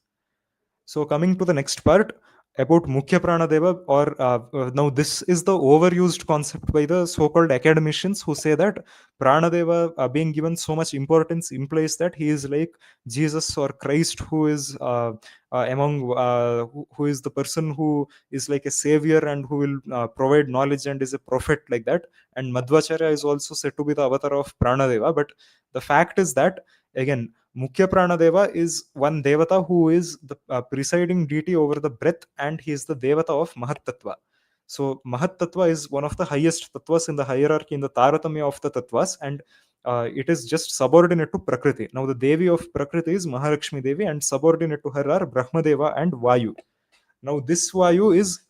So coming to the next part, about Mukhya Pranadeva, or now this is the overused concept by the so-called academicians who say that Pranadeva being given so much importance implies that he is like Jesus or Christ, who is who is the person who is like a savior and who will provide knowledge and is a prophet, like that. And Madhvacharya is also said to be the avatar of Pranadeva. But the fact is that, again, Mukhya Pranadeva is one Devata who is the presiding deity over the breath, and he is the Devata of Mahat Tattva. So Mahat Tattva is one of the highest tattvas in the hierarchy, in the Taratamya of the tattvas, and it is just subordinate to Prakriti. Now the Devi of Prakriti is Mahalakshmi Devi, and subordinate to her are Brahmadeva and Vayu. Now this Vayu is,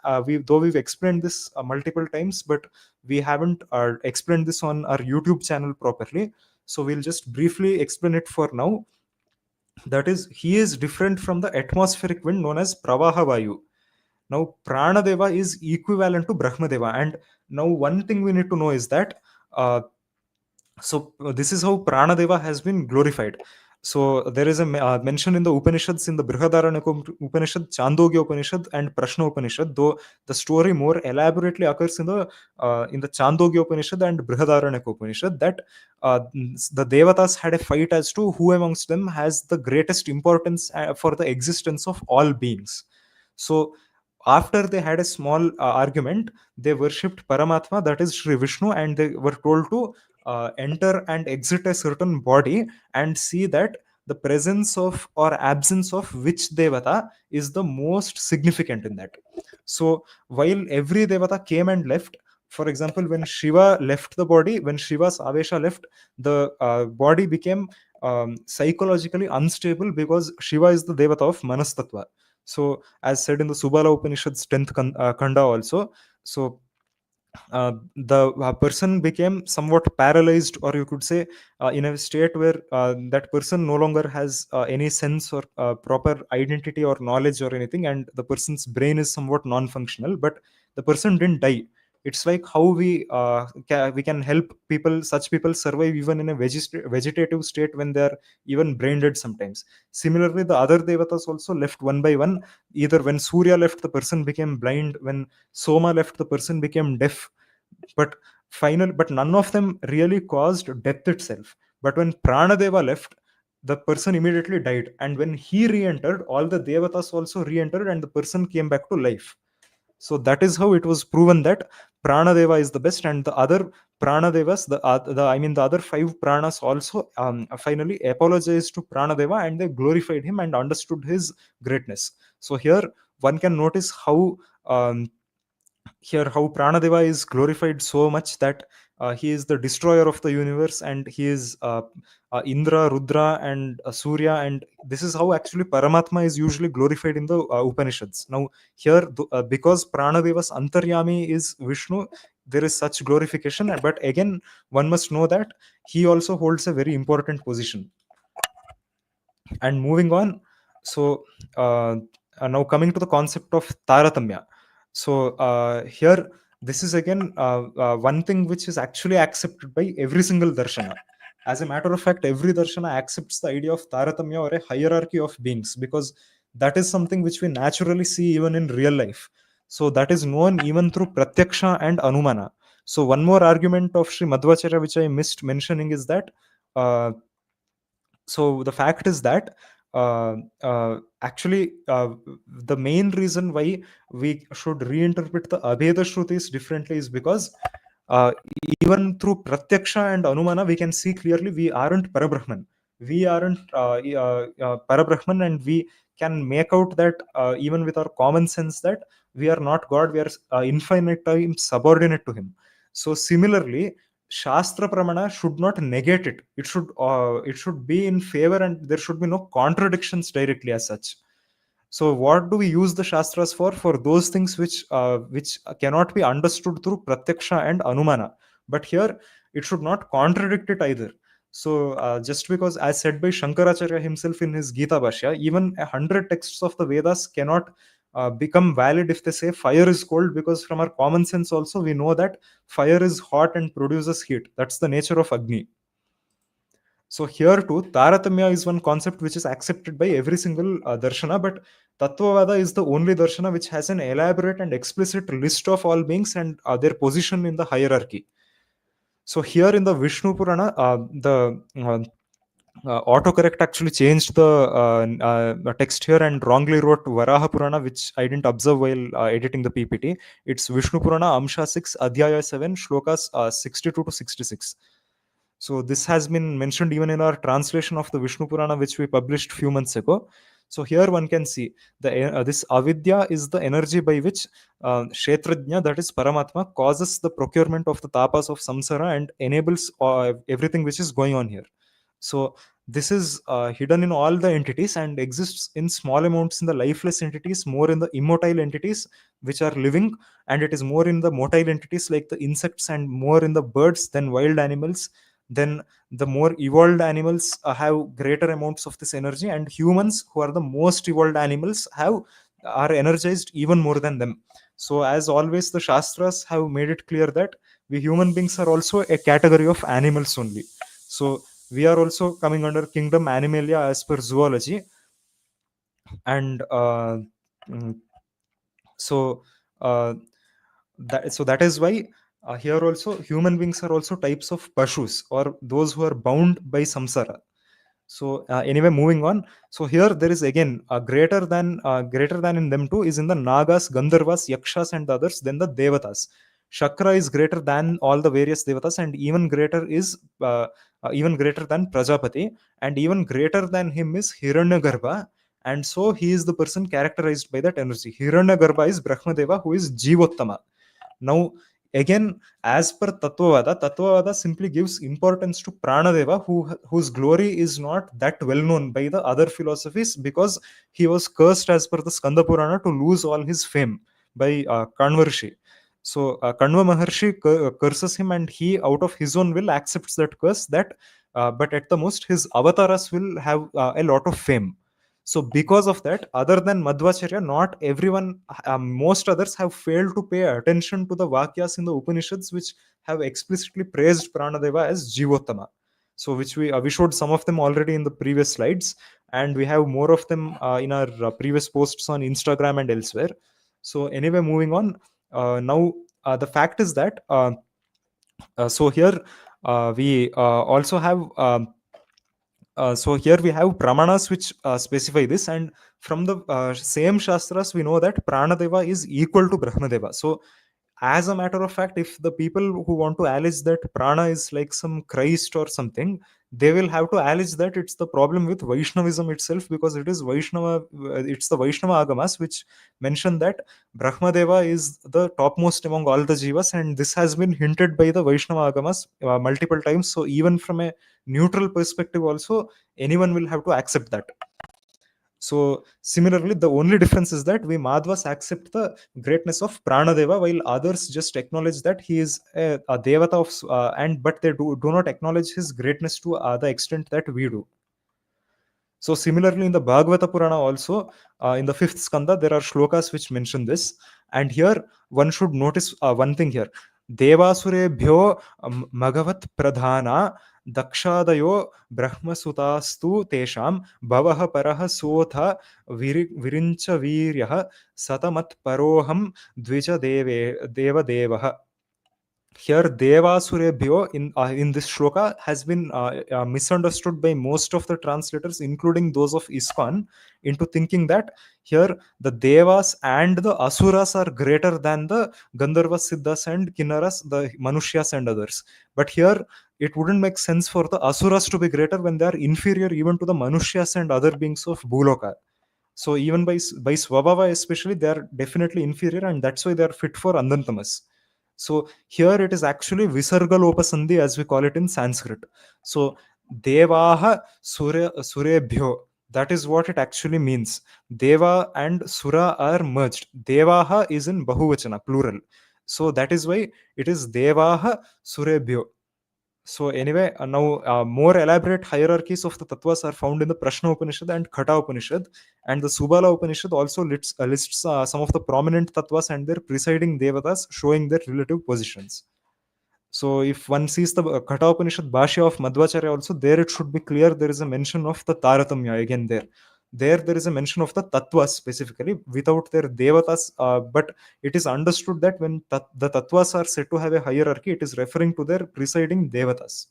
though we've explained this multiple times, but we haven't explained this on our YouTube channel properly. So we'll just briefly explain it for now. That is, he is different from the atmospheric wind known as Pravaha Vayu. Now, Pranadeva is equivalent to Brahmadeva. And now, one thing we need to know is that uh, this is how Pranadeva has been glorified. So there is a mention in the Upanishads, in the Brihadaranyaka Upanishad, Chandogya Upanishad, and Prashna Upanishad, though the story more elaborately occurs in the Chandogya Upanishad and Brihadaranyaka Upanishad, that the Devatas had a fight as to who amongst them has the greatest importance for the existence of all beings. So after they had a small argument, they worshipped Paramatma, that is Sri Vishnu, and they were told to enter and exit a certain body and see that the presence of or absence of which devata is the most significant in that. So while every devata came and left, for example, when Shiva left the body, when Shiva's avesha left, the body became psychologically unstable, because Shiva is the devata of manas tattva. So as said in the Subala Upanishad's 10th kanda also, so the person became somewhat paralyzed, or you could say in a state where that person no longer has any sense or proper identity or knowledge or anything, and the person's brain is somewhat non-functional, but the person didn't die. It's like how we can help people, such people, survive even in a vegetative state when they are even brain dead sometimes. Similarly, the other devatas also left one by one. Either when Surya left, the person became blind; when Soma left, the person became deaf. But none of them really caused death itself. But when Pranadeva left, the person immediately died, and when he re-entered, all the devatas also re-entered, and the person came back to life. So that is how it was proven that Pranadeva is the best, and the other Pranadevas, the other five pranas also finally apologized to Pranadeva, and they glorified him and understood his greatness. So here one can notice how Pranadeva is glorified so much that he is the destroyer of the universe, and he is Indra, Rudra, and Surya, and this is how actually Paramatma is usually glorified in the Upanishads. Now, here, because Pranadeva's Antaryami is Vishnu, there is such glorification, but again, one must know that he also holds a very important position. And moving on, so now coming to the concept of Taratamya. So here, this is again one thing which is actually accepted by every single darshana. As a matter of fact, every darshana accepts the idea of Taratamya, or a hierarchy of beings, because that is something which we naturally see even in real life. So that is known even through Pratyaksha and Anumana. So one more argument of Sri Madhvacharya which I missed mentioning is that uh, so the fact is that actually the main reason why we should reinterpret the Abheda Shrutis differently is because uh, even through Pratyaksha and Anumana, we can see clearly we aren't Parabrahman. We aren't Parabrahman, and we can make out that even with our common sense that we are not God, we are infinite times subordinate to Him. So similarly, Shastra Pramana should not negate it. It should be in favor, and there should be no contradictions directly as such. So what do we use the Shastras for? For those things which cannot be understood through Pratyaksha and Anumana. But here it should not contradict it either. So just because, as said by Shankaracharya himself in his Gita Bhashya, even 100 texts of the Vedas cannot become valid if they say fire is cold, because from our common sense also we know that fire is hot and produces heat. That's the nature of Agni. So here too, Taratamya is one concept which is accepted by every single darshana, but Tattvavada is the only darshana which has an elaborate and explicit list of all beings and their position in the hierarchy. So here in the Vishnu Purana, the autocorrect actually changed the text here and wrongly wrote Varaha Purana, which I didn't observe while editing the PPT. It's Vishnu Purana, Amsha 6, Adhyaya 7, Shlokas 62 to 66. So this has been mentioned even in our translation of the Vishnu Purana, which we published few months ago. So here one can see this avidya is the energy by which Kshetrajna, that is Paramatma, causes the procurement of the tapas of samsara and enables everything which is going on here. So this is hidden in all the entities and exists in small amounts in the lifeless entities, more in the immotile entities which are living, and it is more in the motile entities like the insects and more in the birds than wild animals. Then the more evolved animals have greater amounts of this energy, and humans, who are the most evolved animals, have are energized even more than them. So as always, the shastras have made it clear that we human beings are also a category of animals only. So we are also coming under kingdom animalia as per zoology. And mm, so uh, that is why here also human beings are also types of pashus, or those who are bound by samsara. So anyway, moving on. So here there is again greater than in them too is in the nagas, gandharvas, yakshas and the others, then the devatas. Shakra is greater than all the various devatas, and even greater than Prajapati, and even greater than him is Hiranyagarbha. And so he is the person characterized by that energy. Hiranyagarbha is Brahmadeva, who is Jivottama. Now, again, as per Tattvavada simply gives importance to Pranadeva, whose glory is not that well known by the other philosophies, because he was cursed as per the Skanda Purana to lose all his fame by Kanvarshi. So Kanva Maharshi curses him, and he, out of his own will, accepts that curse. But at the most, his avatars will have a lot of fame. So because of that, other than Madhvacharya, not everyone, most others have failed to pay attention to the Vakyas in the Upanishads, which have explicitly praised Pranadeva as Jivottama. So which we showed some of them already in the previous slides, and we have more of them in our previous posts on Instagram and elsewhere. So anyway, moving on. Now the fact is that so here we also have so here we have pramanas which specify this, and from the same shastras we know that Pranadeva is equal to Brahmadeva. So as a matter of fact, if the people who want to allege that prana is like some Christ or something, they will have to allege that it's the problem with Vaishnavism itself, because it is Vaishnava, it's the Vaishnava agamas which mention that Brahmadeva is the topmost among all the jivas, and this has been hinted by the Vaishnava agamas multiple times. So even from a neutral perspective also, anyone will have to accept that. So similarly, the only difference is that we Madhvas accept the greatness of Pranadeva, while others just acknowledge that he is a devata of, and but they do not acknowledge his greatness to the extent that we do. So similarly, in the Bhagavata Purana also, in the fifth skanda, there are shlokas which mention this. And here one should notice one thing here. Devasurebhyo Magavat Pradhana Dakshadayo Brahmasutastu Tesham Bhavaha Paraha Sotha Virincha Viryaha Satamat Paroham Dvija Deva Devaha. Here Devasurebhyo in this shloka has been misunderstood by most of the translators, including those of ISKCON, into thinking that here the devas and the asuras are greater than the Gandharvas, Siddhas and Kinnaras, the Manushyas and others. But here it wouldn't make sense for the asuras to be greater when they are inferior even to the Manushyas and other beings of Bhuloka. So even by Swabhava especially, they are definitely inferior, and that's why they are fit for Andantamas. So here it is actually Visarga Lopa Sandhi, as we call it in Sanskrit. So Devaha Surebhyo, that is what it actually means. Deva and Sura are merged. Devaha is in Bahuvachana, plural. So that is why it is Devaha Surebhyo. So anyway, now more elaborate hierarchies of the tattvas are found in the Prashna Upanishad and Khatha Upanishad, and the Subala Upanishad also lists some of the prominent tattvas and their presiding devatas, showing their relative positions. So if one sees the Katha Upanishad Bhashya of Madhvacharya also, there it should be clear there is a mention of the Taratamya again there. There is a mention of the Tattvas specifically without their Devatas, but it is understood that when the Tattvas are said to have a hierarchy, it is referring to their presiding Devatas.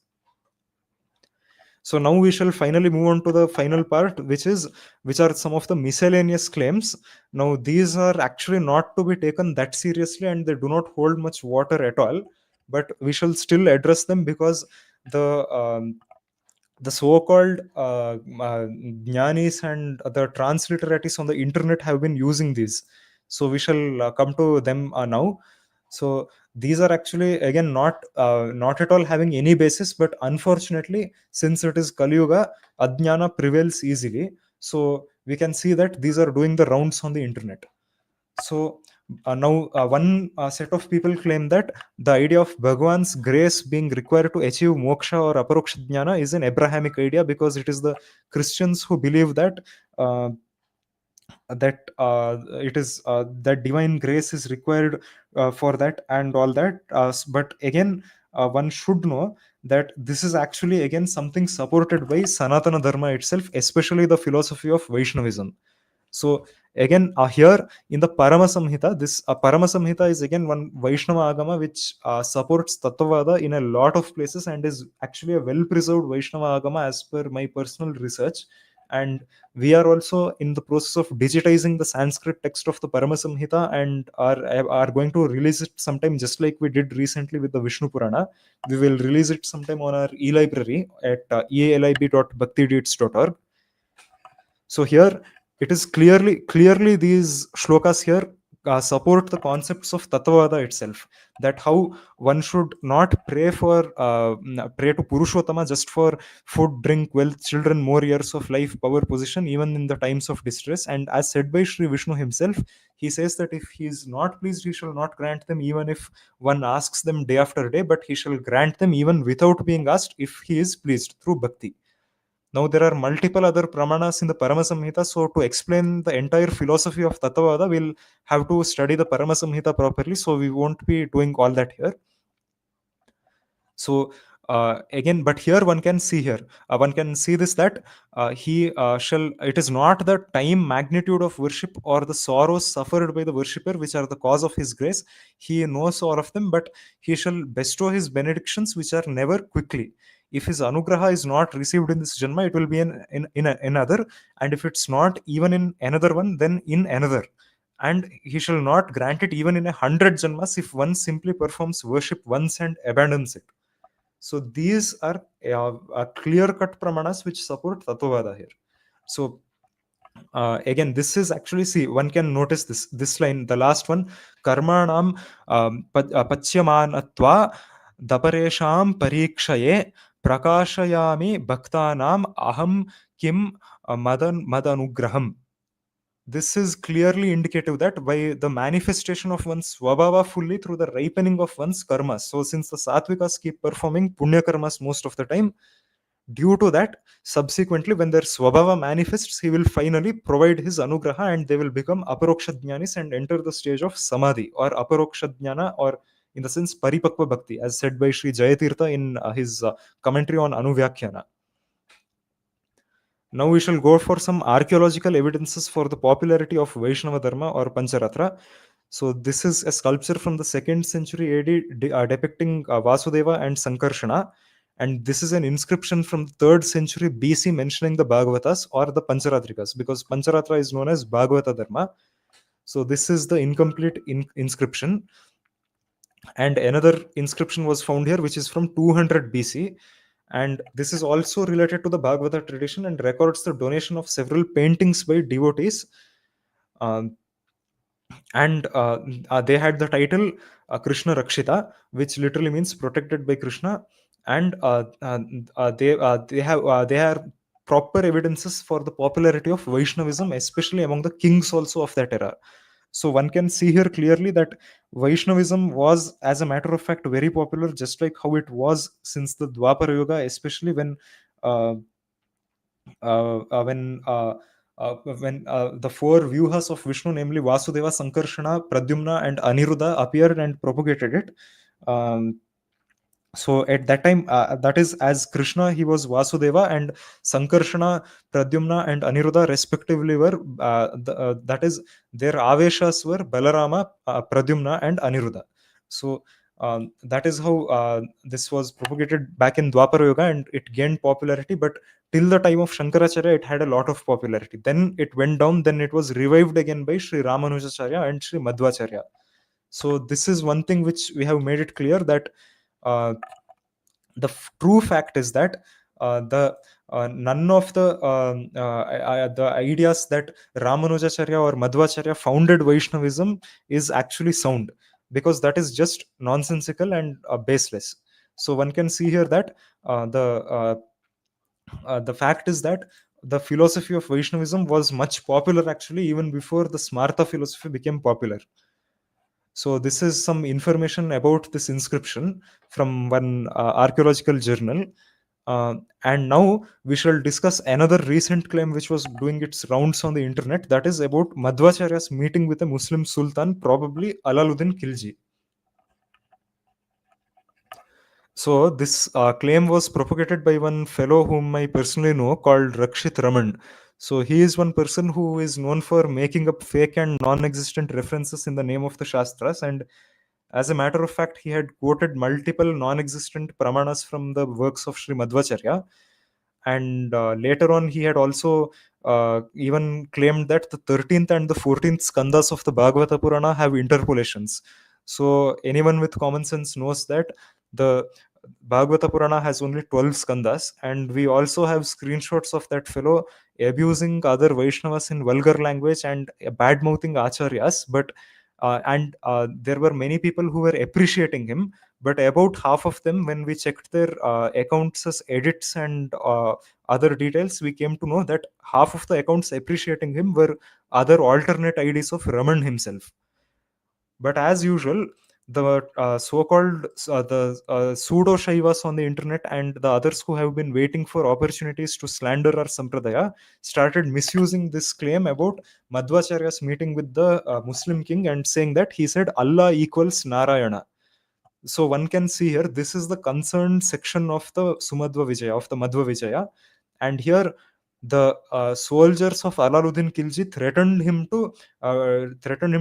So now we shall finally move on to the final part, which are some of the miscellaneous claims. Now these are actually not to be taken that seriously, and they do not hold much water at all. But we shall still address them because the the so-called jnanis and the transliterates on the internet have been using these. So we shall come to them now. So these are actually again not at all having any basis, but unfortunately, since it is Kali Yuga, Ajnana prevails easily. So we can see that these are doing the rounds on the internet. So now one set of people claim that the idea of Bhagwan's grace being required to achieve moksha or aparoksha jnana is an Abrahamic idea, because it is the Christians who believe that uh, it is that divine grace is required for that and all that. But again, one should know that this is actually again something supported by Sanatana Dharma itself, especially the philosophy of Vaishnavism. So again, here in the Parama Samhita, this Parama Samhita is again one Vaishnava Agama which supports Tattvavada in a lot of places and is actually a well preserved Vaishnava Agama as per my personal research. And we are also in the process of digitizing the Sanskrit text of the Parama Samhita and are going to release it sometime, just like we did recently with the Vishnu Purana. We will release it sometime on our e-library at ealib.bhaktideets.org. So here it is clearly these shlokas here support the concepts of Tattvavada itself, that how one should not pray to Purushottama just for food, drink, wealth, children, more years of life, power, position, even in the times of distress. And as said by Sri Vishnu himself, he says that if he is not pleased, he shall not grant them even if one asks them day after day, but he shall grant them even without being asked if he is pleased through bhakti. Now there are multiple other pramanas in the Paramasamhita. So to explain the entire philosophy of Tattvavada, we'll have to study the Paramasamhita properly. So we won't be doing all that here. So again, but here one can see this, that he shall. It is not the time, magnitude of worship or the sorrows suffered by the worshipper which are the cause of his grace. He knows all of them, but he shall bestow his benedictions which are never quickly. If his anugraha is not received in this janma, it will be another, and if it's not even in another one, then in another. And he shall not grant it even in 100 janmas if one simply performs worship once and abandons it. So these are clear-cut pramanas which support Tattvavada here. So again, this is actually, see, one can notice this line, the last one, karmanam pachyamanatva daparesham parikshaye prakashayami bhaktanam aham kim madanugraham. This is clearly indicative that by the manifestation of one's swabhava fully through the ripening of one's karmas. So since the sattvikas keep performing punya karmas most of the time, due to that, subsequently when their swabhava manifests, he will finally provide his anugraha and they will become aparoksha jnanis and enter the stage of samadhi or aparoksha jnana, or in the sense paripakva bhakti, as said by Sri Jayatirtha in his commentary on Anuvyakhyana. Now we shall go for some archaeological evidences for the popularity of Vaishnava Dharma or Pancharatra. So this is a sculpture from the 2nd century AD depicting Vasudeva and Sankarshana. And this is an inscription from the 3rd century BC mentioning the Bhagavatas or the Pancharatrikas, because Pancharatra is known as Bhagavata Dharma. So this is the incomplete inscription. And another inscription was found here, which is from 200 BC. And this is also related to the Bhagavata tradition and records the donation of several paintings by devotees. Um, and they had the title Krishna Rakshita, which literally means protected by Krishna. And they are proper evidences for the popularity of Vaishnavism, especially among the kings also of that era. So one can see here clearly that Vaishnavism was, as a matter of fact, very popular, just like how it was since the Dwapara Yuga, especially uh, when the four Vyuhas of Vishnu, namely Vasudeva, Sankarshana, Pradyumna, and Aniruddha, appeared and propagated it. Um, So at that time, that is, as Krishna, he was Vasudeva, and Sankarshana, Pradyumna, and Aniruddha respectively were, that is, their aveshas were Balarama, Pradyumna, and Aniruddha. So that is how this was propagated back in Dwapara Yuga, and it gained popularity. But till the time of Shankaracharya, it had a lot of popularity. Then it went down. Then it was revived again by Sri Ramanujacharya and Sri Madhvacharya. So this is one thing which we have made it clear, that uh, true fact is that the none of the ideas that Ramanujacharya or Madhvacharya founded Vaishnavism is actually sound, because that is just nonsensical and baseless. So one can see here that the fact is that the philosophy of Vaishnavism was much popular actually even before the Smarta philosophy became popular. So this is some information about this inscription from one archaeological journal. And now we shall discuss another recent claim which was doing its rounds on the internet, that is about Madhvacharya's meeting with a Muslim sultan, probably Alaluddin Khilji. So this claim was propagated by one fellow whom I personally know called Rakshit Raman. So he is one person who is known for making up fake and non-existent references in the name of the Shastras, and as a matter of fact, he had quoted multiple non-existent pramanas from the works of Sri Madhvacharya. And later on, he had also even claimed that the 13th and the 14th skandhas of the Bhagavata Purana have interpolations. So anyone with common sense knows that the Bhagavata Purana has only 12 skandhas, and we also have screenshots of that fellow abusing other Vaishnavas in vulgar language and bad mouthing acharyas. But and there were many people who were appreciating him, but about half of them, when we checked their accounts as edits and other details, we came to know that half of the accounts appreciating him were other alternate IDs of Raman himself. But as usual, the so-called the pseudo Shaivas on the internet and the others who have been waiting for opportunities to slander our Sampradaya started misusing this claim about Madhvacharya's meeting with the Muslim king and saying that he said Allah equals Narayana. So one can see here, this is the concerned section of the Sumadhva Vijaya, of the Madhva Vijaya. And here the soldiers of Alaluddin Khilji threatened him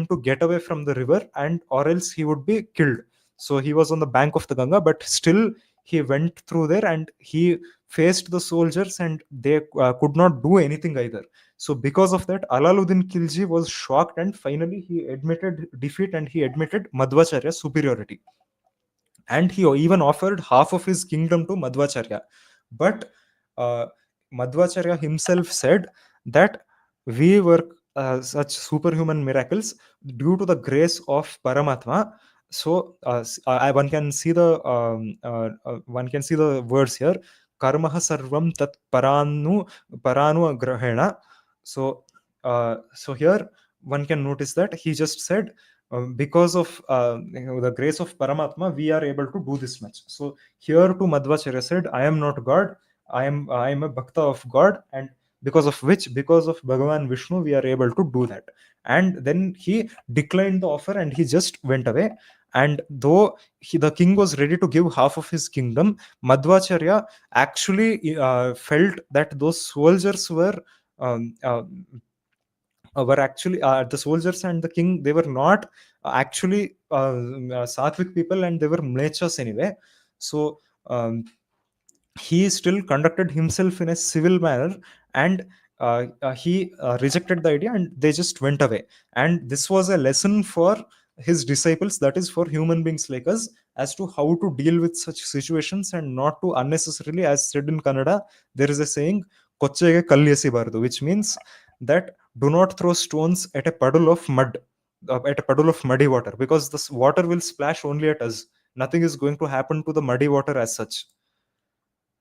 to get away from the river, and or else he would be killed. So he was on the bank of the Ganga, but still he went through there and he faced the soldiers, and they could not do anything either. So because of that, Alaluddin Khilji was shocked, and finally he admitted defeat and he admitted Madhvacharya's superiority, and he even offered half of his kingdom to Madhvacharya. But uh, Madhvacharya himself said that we were such superhuman miracles due to the grace of Paramatma. So one can see the one can see the words here. Karma sarvam tat paranu grahena. So here one can notice that he just said, because of the grace of Paramatma, we are able to do this much. So here to Madhvacharya said, I am not God, I am a bhakta of God, and because of Bhagavan Vishnu, we are able to do that. And then he declined the offer and he just went away. And though the king was ready to give half of his kingdom, Madhvacharya actually felt that those soldiers um, uh, were actually the soldiers and the king, they were not actually sattvic people, and they were mlechas anyway. So he still conducted himself in a civil manner, and he rejected the idea and they just went away. And this was a lesson for his disciples, that is for human beings like us, as to how to deal with such situations and not to unnecessarily, as said in Kannada, there is a saying, kochege kalyasi bardu, which means that do not throw stones at a puddle of mud, at a puddle of muddy water, because this water will splash only at us. Nothing is going to happen to the muddy water as such.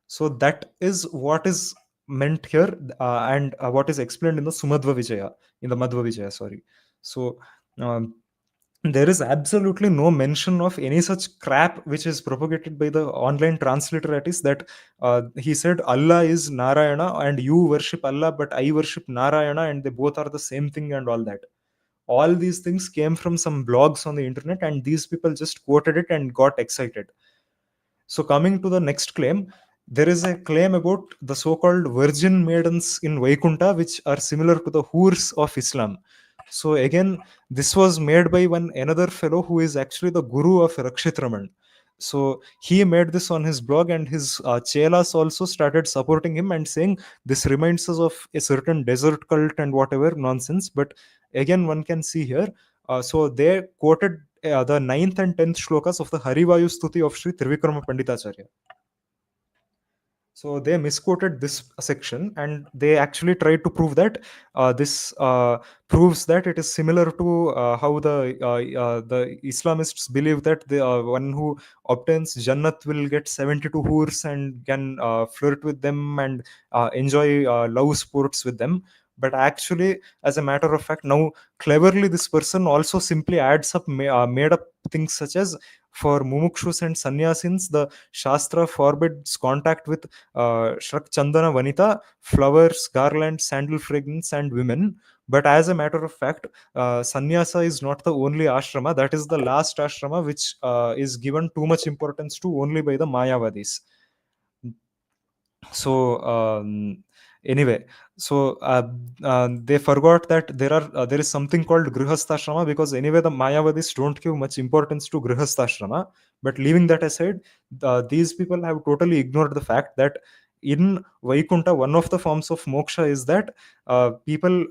So that is what is meant here, and what is explained in the Sumadhva Vijaya, in the Madhva Vijaya, sorry. So um, there is absolutely no mention of any such crap which is propagated by the online transliteratists, that he said Allah is Narayana and you worship Allah, but I worship Narayana, and they both are the same thing and all that. All these things came from some blogs on the internet, and these people just quoted it and got excited. So coming to the next claim, there is a claim about the so-called virgin maidens in Vaikunta, which are similar to the hurs of Islam. So again, this was made by one another fellow who is actually the guru of Rakshit Raman. So he made this on his blog, and his chelas also started supporting him and saying this reminds us of a certain desert cult and whatever nonsense. But again, one can see here. So they quoted the ninth and 10th shlokas of the Harivayu Stuti of Sri Trivikrama Panditacharya. So they misquoted this section, and they actually tried to prove that this proves that it is similar to how the Islamists believe that the one who obtains Jannat will get 72 hurs and can flirt with them and enjoy love sports with them. But actually, as a matter of fact, now cleverly this person also simply adds up made up things such as, for mumukshus and sannyasins, the Shastra forbids contact with Shrak Chandana Vanita, flowers, garlands, sandal fragrance, and women. But as a matter of fact, sannyasa is not the only ashrama. That is the last ashrama which is given too much importance to only by the Mayavadis. So anyway, so they forgot that there is something called grihastha because anyway the Mayavadis don't give much importance to grihastha. But leaving that aside, these people have totally ignored the fact that in Vaikunta, one of the forms of moksha is that people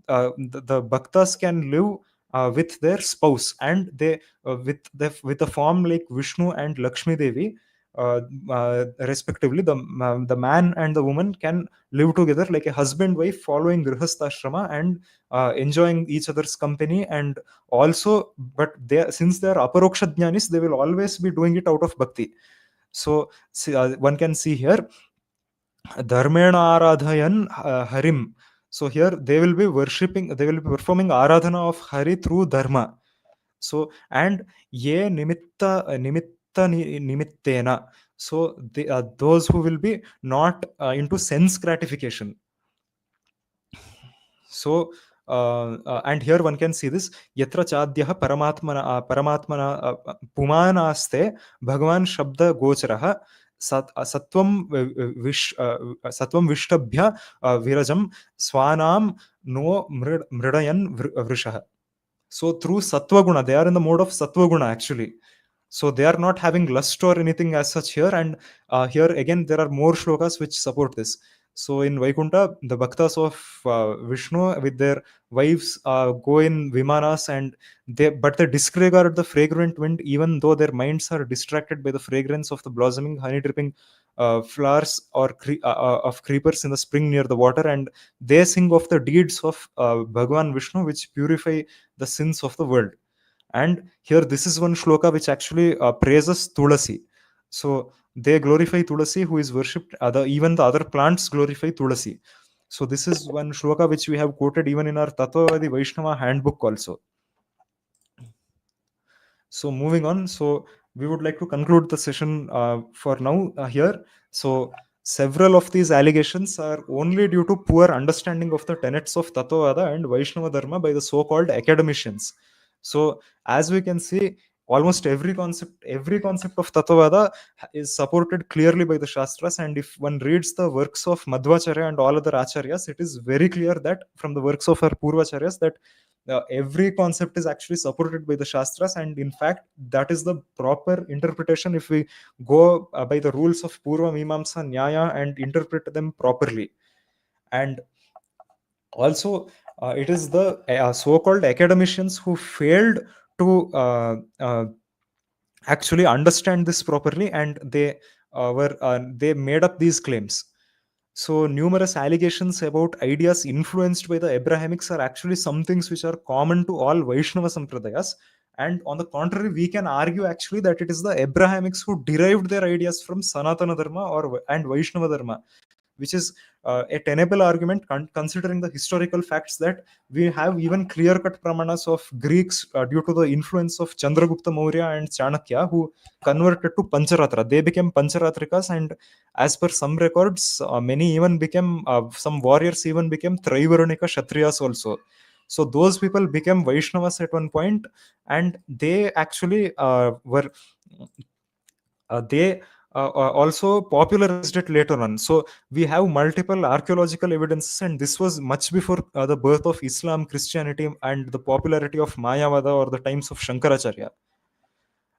the bhaktas can live with their spouse, and they with a form like Vishnu and Lakshmi Devi, respectively, the man and the woman can live together like a husband wife, following grihastha and enjoying each other's company. And also, but they, since they are aparoksha jnanis, they will always be doing it out of bhakti. So one can see here, dharmena aradhayan harim. So here they will be worshipping, they will be performing aradhana of Hari through dharma. So, and ye nimittena. So those who will be not into sense gratification. So and here one can see this, yatra chadyah paramatmana pumanaste bhagavan shabda gocharaha satvam satvam vishtabhya virajam swanam no mridayan vrishah. So through sattva guna, they are in the mode of sattva guna actually. So they are not having lust or anything as such here. And here again, there are more shlokas which support this. So in Vaikunta, the bhaktas of Vishnu with their wives go in vimanas, and they disregard the fragrant wind, even though their minds are distracted by the fragrance of the blossoming, honey dripping flowers or of creepers in the spring near the water. And they sing of the deeds of Bhagavan Vishnu, which purify the sins of the world. And here this is one shloka which actually praises Tulasi. So they glorify Tulasi, who is worshipped, even the other plants glorify Tulasi. So this is one shloka which we have quoted even in our Tattvavada Vaishnava handbook also. So moving on, so we would like to conclude the session for now here. So several of these allegations are only due to poor understanding of the tenets of Tattvavada and Vaishnava Dharma by the so-called academicians. So as we can see, almost every concept of Tattvavada is supported clearly by the Shastras. And if one reads the works of Madhvacharya and all other Acharyas, it is very clear that from the works of our Purvacharyas that every concept is actually supported by the Shastras. And in fact, that is the proper interpretation if we go by the rules of Purva Mimamsa Nyaya and interpret them properly. And also, it is the so-called academicians who failed to actually understand this properly, and they made up these claims. So numerous allegations about ideas influenced by the Abrahamics are actually some things which are common to all Vaishnava Sampradayas. And on the contrary, we can argue actually that it is the Abrahamics who derived their ideas from Sanatana Dharma and Vaishnava Dharma, which is a tenable argument considering the historical facts that we have even clear-cut pramanas of Greeks due to the influence of Chandragupta Maurya and Chanakya, who converted to Pancharatra. They became Pancharatrikas, and as per some records, many even became, some warriors even became Traivarnika Kshatriyas also. So those people became Vaishnavas at one point, and they actually were They also popularized it later on. So we have multiple archaeological evidences, and this was much before the birth of Islam, Christianity, and the popularity of Mayavada or the times of Shankaracharya.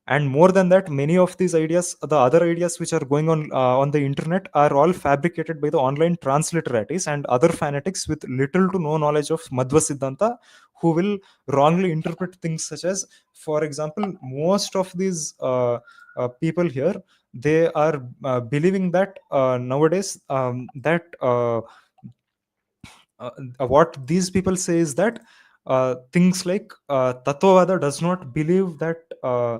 And more than that, many of these ideas, the other ideas which are going on the internet, are all fabricated by the online transliterates and other fanatics with little to no knowledge of Madhva Siddhanta, who will wrongly interpret things such as, for example, most of these people here, they are believing that nowadays that what these people say is that things like Tattvavada does not believe that uh,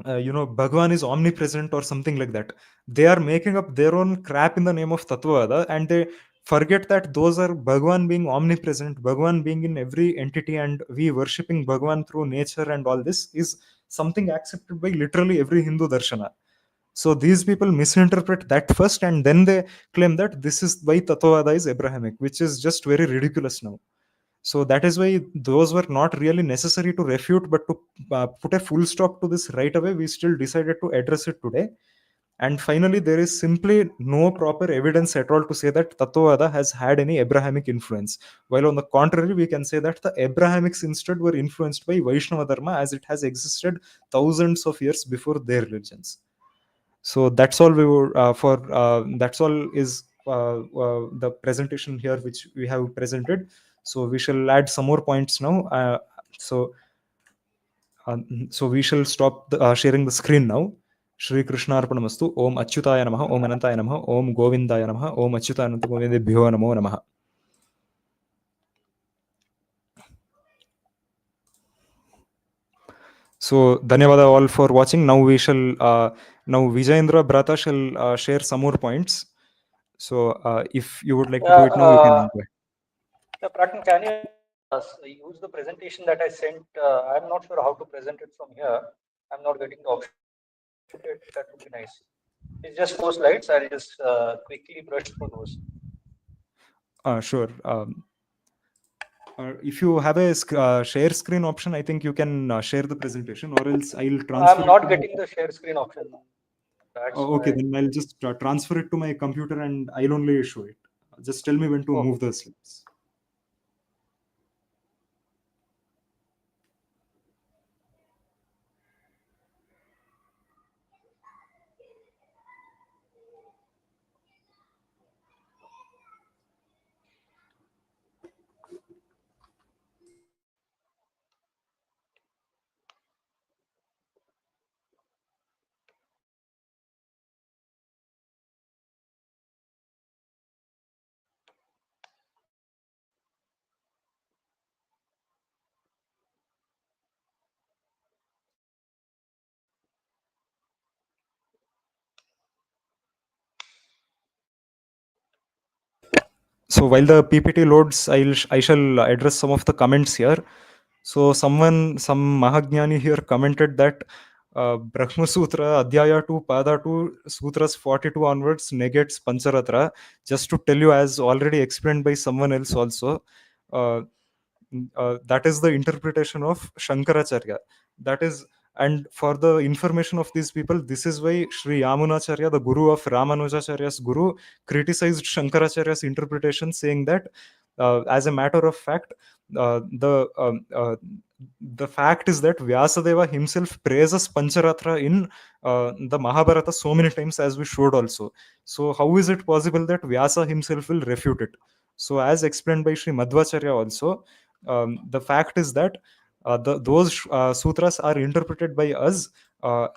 Bhagwan is omnipresent or something like that. They are making up their own crap in the name of Tattvavada, and they forget that those are Bhagwan being omnipresent, Bhagwan being in every entity, and we worshipping Bhagwan through nature, and all this is something accepted by literally every Hindu darshana. So these people misinterpret that first, and then they claim that this is why Tattvavada is Abrahamic, which is just very ridiculous now. So that is why those were not really necessary to refute, but to put a full stop to this right away, we still decided to address it today. And finally, there is simply no proper evidence at all to say that Tattvavada has had any Abrahamic influence. While on the contrary, we can say that the Abrahamics instead were influenced by Vaishnava Dharma, as it has existed thousands of years before their religions. So that's all we were for that's all is the presentation here which we have presented. So we shall add some more points now. So so we shall stop sharing the screen now. Shri Krishna Arpanamastu. Om Achyutaya Namaha. Om Anantaya Namaha. Om Govindaya Namaha. Om Achyutananta Govindebhyo Namo Namaha. So Dhanyavada all for watching. Now we shall now Vijayendra Brata shall share some more points. So if you would like to do Yeah, it now, you can go ahead. yeah, Pratin, can you use the presentation that I sent? I'm not sure how to present it from here. I'm not getting the option. That would be nice. It's just 4 slides. I'll just quickly brush through those. Sure. If you have a share screen option, I think you can share the presentation, or else I'll transfer I'm it to not my. getting the share screen option. That's Okay, why. then I'll just transfer it to my computer and I'll only show it. Just tell me when to Okay. move the slides. So while the PPT loads, I shall address some of the comments here. So some Mahagnani here commented that Brahma Sutra, Adhyaya 2, Pada 2, Sutras 42 onwards negates Pancharatra. Just to tell you, as already explained by someone else also, uh, that is the interpretation of Shankaracharya. That is, and for the information of these people, this is why Sri Yamunacharya, the guru of Ramanujacharya's guru, criticized Shankaracharya's interpretation, saying that as a matter of fact, the fact is that Vyasadeva himself praises Pancharatra in the Mahabharata so many times, as we showed also. So how is it possible that Vyasa himself will refute it? So as explained by Sri Madhvacharya also, the fact is that those sutras are interpreted by us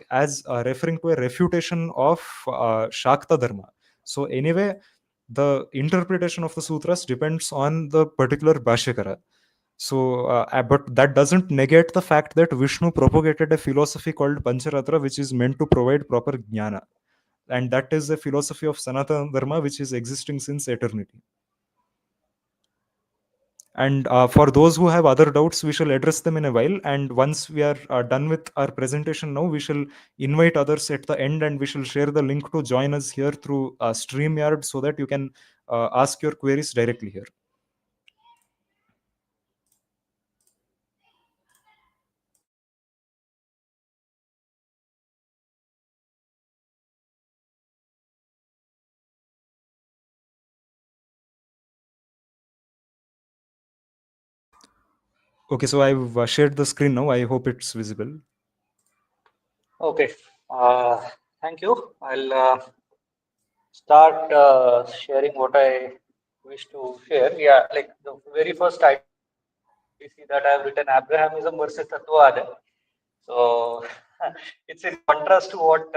as referring to a refutation of Shakta Dharma. So anyway, the interpretation of the sutras depends on the particular Bhashyakara. So, but that doesn't negate the fact that Vishnu propagated a philosophy called Pancharatra, which is meant to provide proper jnana. And that is the philosophy of Sanatana Dharma, which is existing since eternity. And for those who have other doubts, we shall address them in a while. And once we are done with our presentation now, we shall invite others at the end, and we shall share the link to join us here through StreamYard, so that you can ask your queries directly here. Okay, so I've shared the screen now. I hope it's visible. Okay. Uh, Thank you. I'll start sharing what I wish to share. Yeah, like the very first title, we see that I have written Abrahamism versus Tattvavada. So it's in contrast to what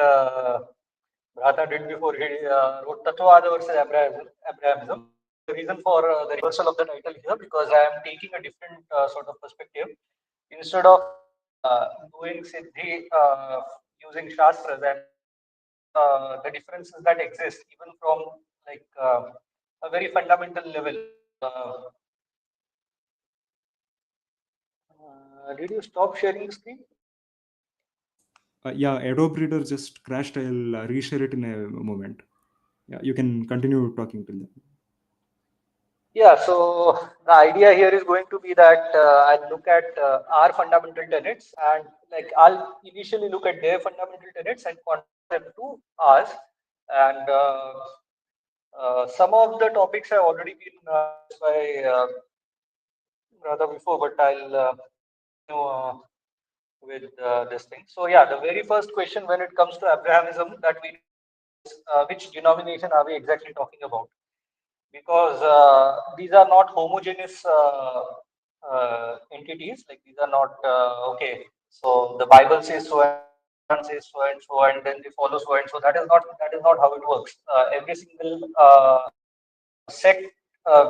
Bhrata did before he wrote Tattvavada versus Abrahamism. The reason for the reversal of the title here, because I am taking a different sort of perspective. Instead of doing Siddhi using Shastras, I'm seeing the differences that exist even from like a very fundamental level. Did you stop sharing the screen? Yeah, Adobe Reader just crashed. I'll reshare it in a moment. Yeah, you can continue talking till then. Yeah, so the idea here is going to be that I'll look at our fundamental tenets and like I'll initially look at their fundamental tenets and contrast them to ours. And some of the topics have already been addressed by rather before, but I'll continue with this thing. So yeah, the very first question when it comes to Abrahamism that we need to ask is which denomination are we exactly talking about? Because these are not homogeneous entities. Like these are not okay. So the Bible says so and so, Quran says so, and then they follow so and so. That is not how it works. Every single sect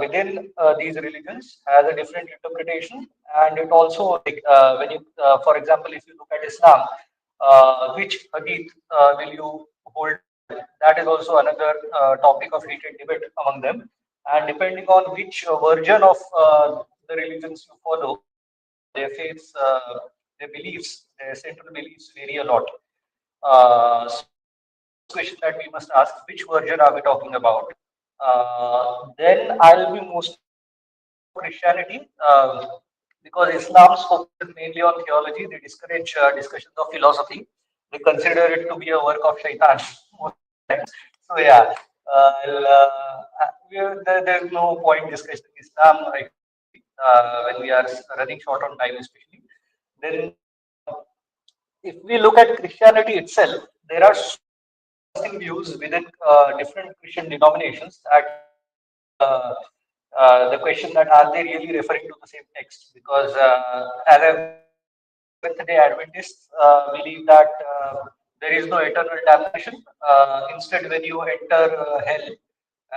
within these religions has a different interpretation, and it also like when you, for example, if you look at Islam, which hadith will you hold? That is also another topic of heated debate among them. And depending on which version of the religions you follow, their faiths, their beliefs, their central beliefs vary a lot. So that is the first question that we must ask: which version are we talking about? Then I'll be mostly talking about Christianity because Islam's focuses mainly on theology. They discourage discussions of philosophy. They consider it to be a work of shaitan most of the times. So yeah, there's no point discussing Islam extensively when we are running short on time, especially. Then if we look at Christianity itself, there are so many contrasting views within different Christian denominations that it begs the question that are they really referring to the same text? Because as I've mentioned, Seventh Day Adventists believe that there is no eternal damnation. Instead, when you enter hell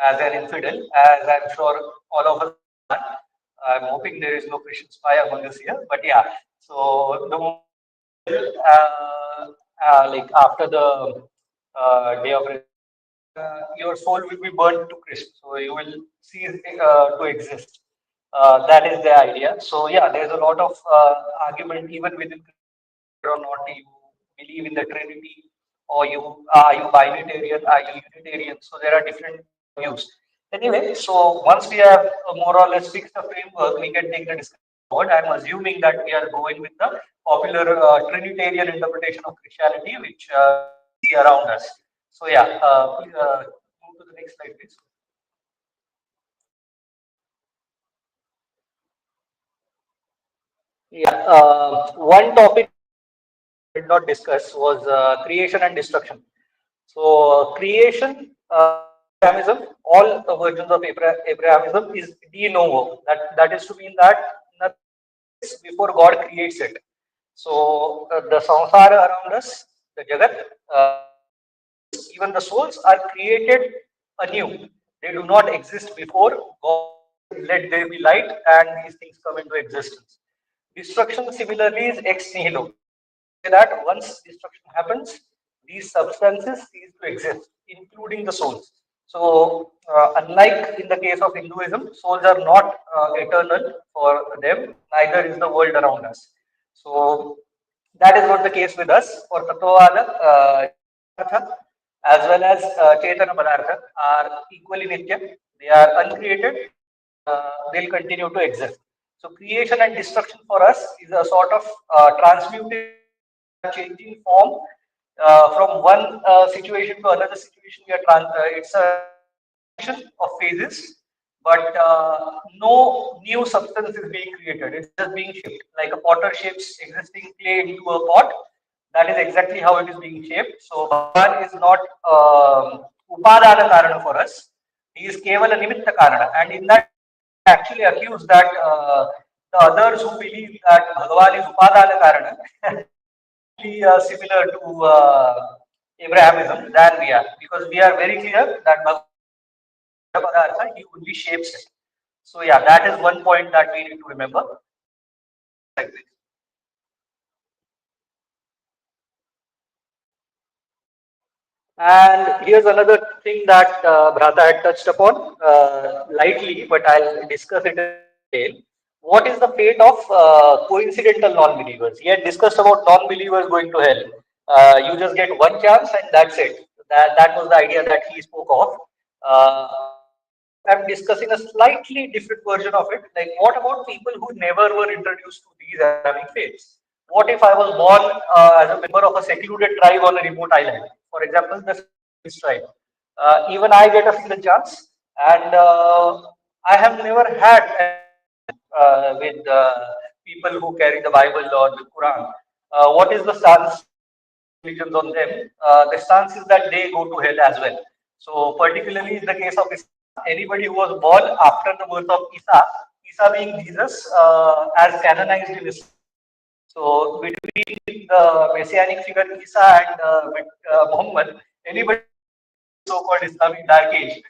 as an infidel, as I'm sure all of us are, I'm hoping there is no Christian spy among us here. But yeah, so the moment you enter hell, like after the day of resurrection, your soul will be burnt to crisp. So you will cease to exist. That is the idea. So yeah, there's a lot of argument even within Christianity whether or not you believe in the Trinity or you binitarian, are you Unitarian. So there are different views. Anyway, so once we have more or less fixed the framework, we can take the discussion forward. I'm assuming that we are going with the popular Trinitarian interpretation of Christianity, which we see around us. So yeah, please, move to the next slide, please. Yeah, one topic that we did not discuss was creation and destruction. So, creation in Abrahamism, all versions of Abrahamism is de novo. That is to mean that nothing exists before God creates it. So, the samsara around us, the jagat, the beings, even the souls are created anew. They do not exist before God says, "Let there be light," and these things come into existence. Destruction similarly is ex nihilo. That is to say that once destruction happens, these substances cease to exist, including the souls. So, unlike in the case of Hinduism, souls are not eternal for them, neither is the world around us. So, that is not the case with us. For Tattvavada, Jada Padartha as well as Chetana Padartha are equally Nitya. They are uncreated and they'll continue to exist. So creation and destruction for us is a sort of transmutation. We are changing form from one situation to another situation. It's a transition of phases, but no new substance is being created. It's just being shaped, like a potter shapes existing clay into a pot. That is exactly how it is being shaped. So Bhagavan is not upadana karana for us. He is kevala nimitta karana. And in that actually accuse that the others who believe that Bhagavan is upadana karana actually similar to Abrahamism than we are, because we are very clear that Bhagavan Padartha, he only shapes it. So yeah, that is one point that we need to remember. Like this. And here's another thing that Bhrata had touched upon lightly, but I'll discuss it in detail. What is the fate of coincidental non-believers? He had discussed about non-believers going to hell. You just get one chance and that's it. That was the idea that he spoke of. I'm discussing a slightly different version of it. Like, what about people who never were introduced to these Abrahamic faiths? What if I was born as a member of a secluded tribe on a remote island? For example, the Swiss tribe. Even I get a second chance, and I have never had an interaction with people who carry the Bible or the Quran. What is the stance of religions on them? The stance is that they go to hell as well. So, particularly in the case of Islam, anybody who was born after the birth of Isa, Isa being Jesus, as canonized in Islam. So between the messianic figure Isa and Muhammad, anybody so-called Islamic Dark Age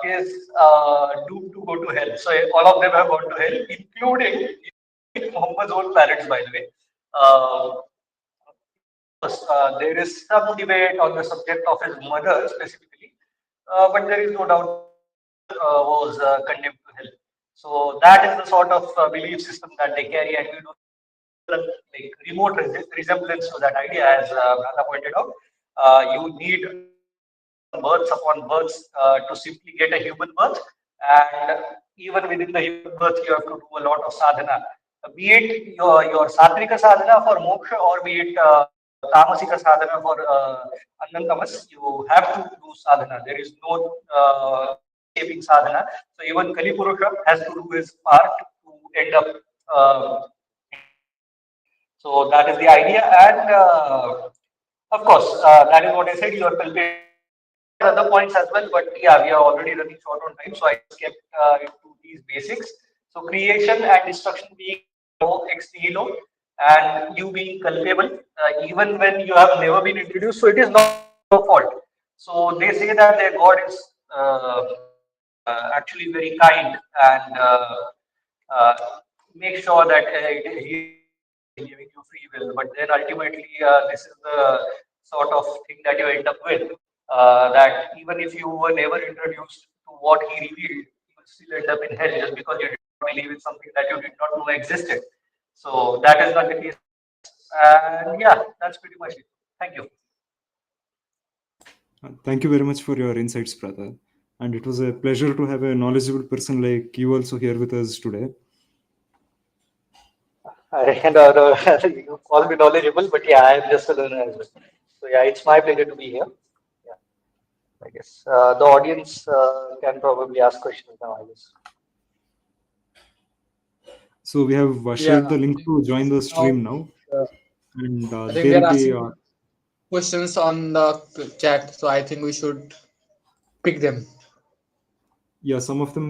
is doomed to go to hell. So all of them have gone to hell, including Muhammad's own parents, by the way. There is some debate on the subject of his mother specifically, but there is no doubt was condemned to hell. So that is the sort of belief system that they carry, and we do like remote resemblance to that idea, as Bhata pointed out. You need births upon births to simply get a human birth, and even within the human birth, you have to do a lot of sadhana. Be it your satrika sadhana for moksha, or be it tamasika sadhana for anantamas, you have to do sadhana. There is no escaping sadhana. So even Kali Purusha has to do his part to end up so that is the idea, and of course, that is what I said. You are culpable. There are other points as well, but yeah, we are already running short on time, so I just kept it to these basics. So creation and destruction being ex nihilo, and you being culpable, even when you have never been introduced. So it is not your fault. So they say that their God is actually very kind and uh, make sure that he is giving you free will. But then ultimately, this is the sort of thing that you end up with. That even if you were never introduced to what he revealed, you will still end up in hell just because you did not believe in something that you did not know existed. So that is not the case. And yeah, that's pretty much it. Thank you. Thank you very much for your insights, brother. And it was a pleasure to have a knowledgeable person like you also here with us today. And you call me knowledgeable, but yeah, I am just a learner as well. So yeah, it's my pleasure to be here. Yeah, I guess the audience can probably ask questions now. I guess. So we have Yeah, shared the link to join the now stream now, uh, and I think we are there'll be asking questions on the chat, so I think we should pick them. yeah, some of them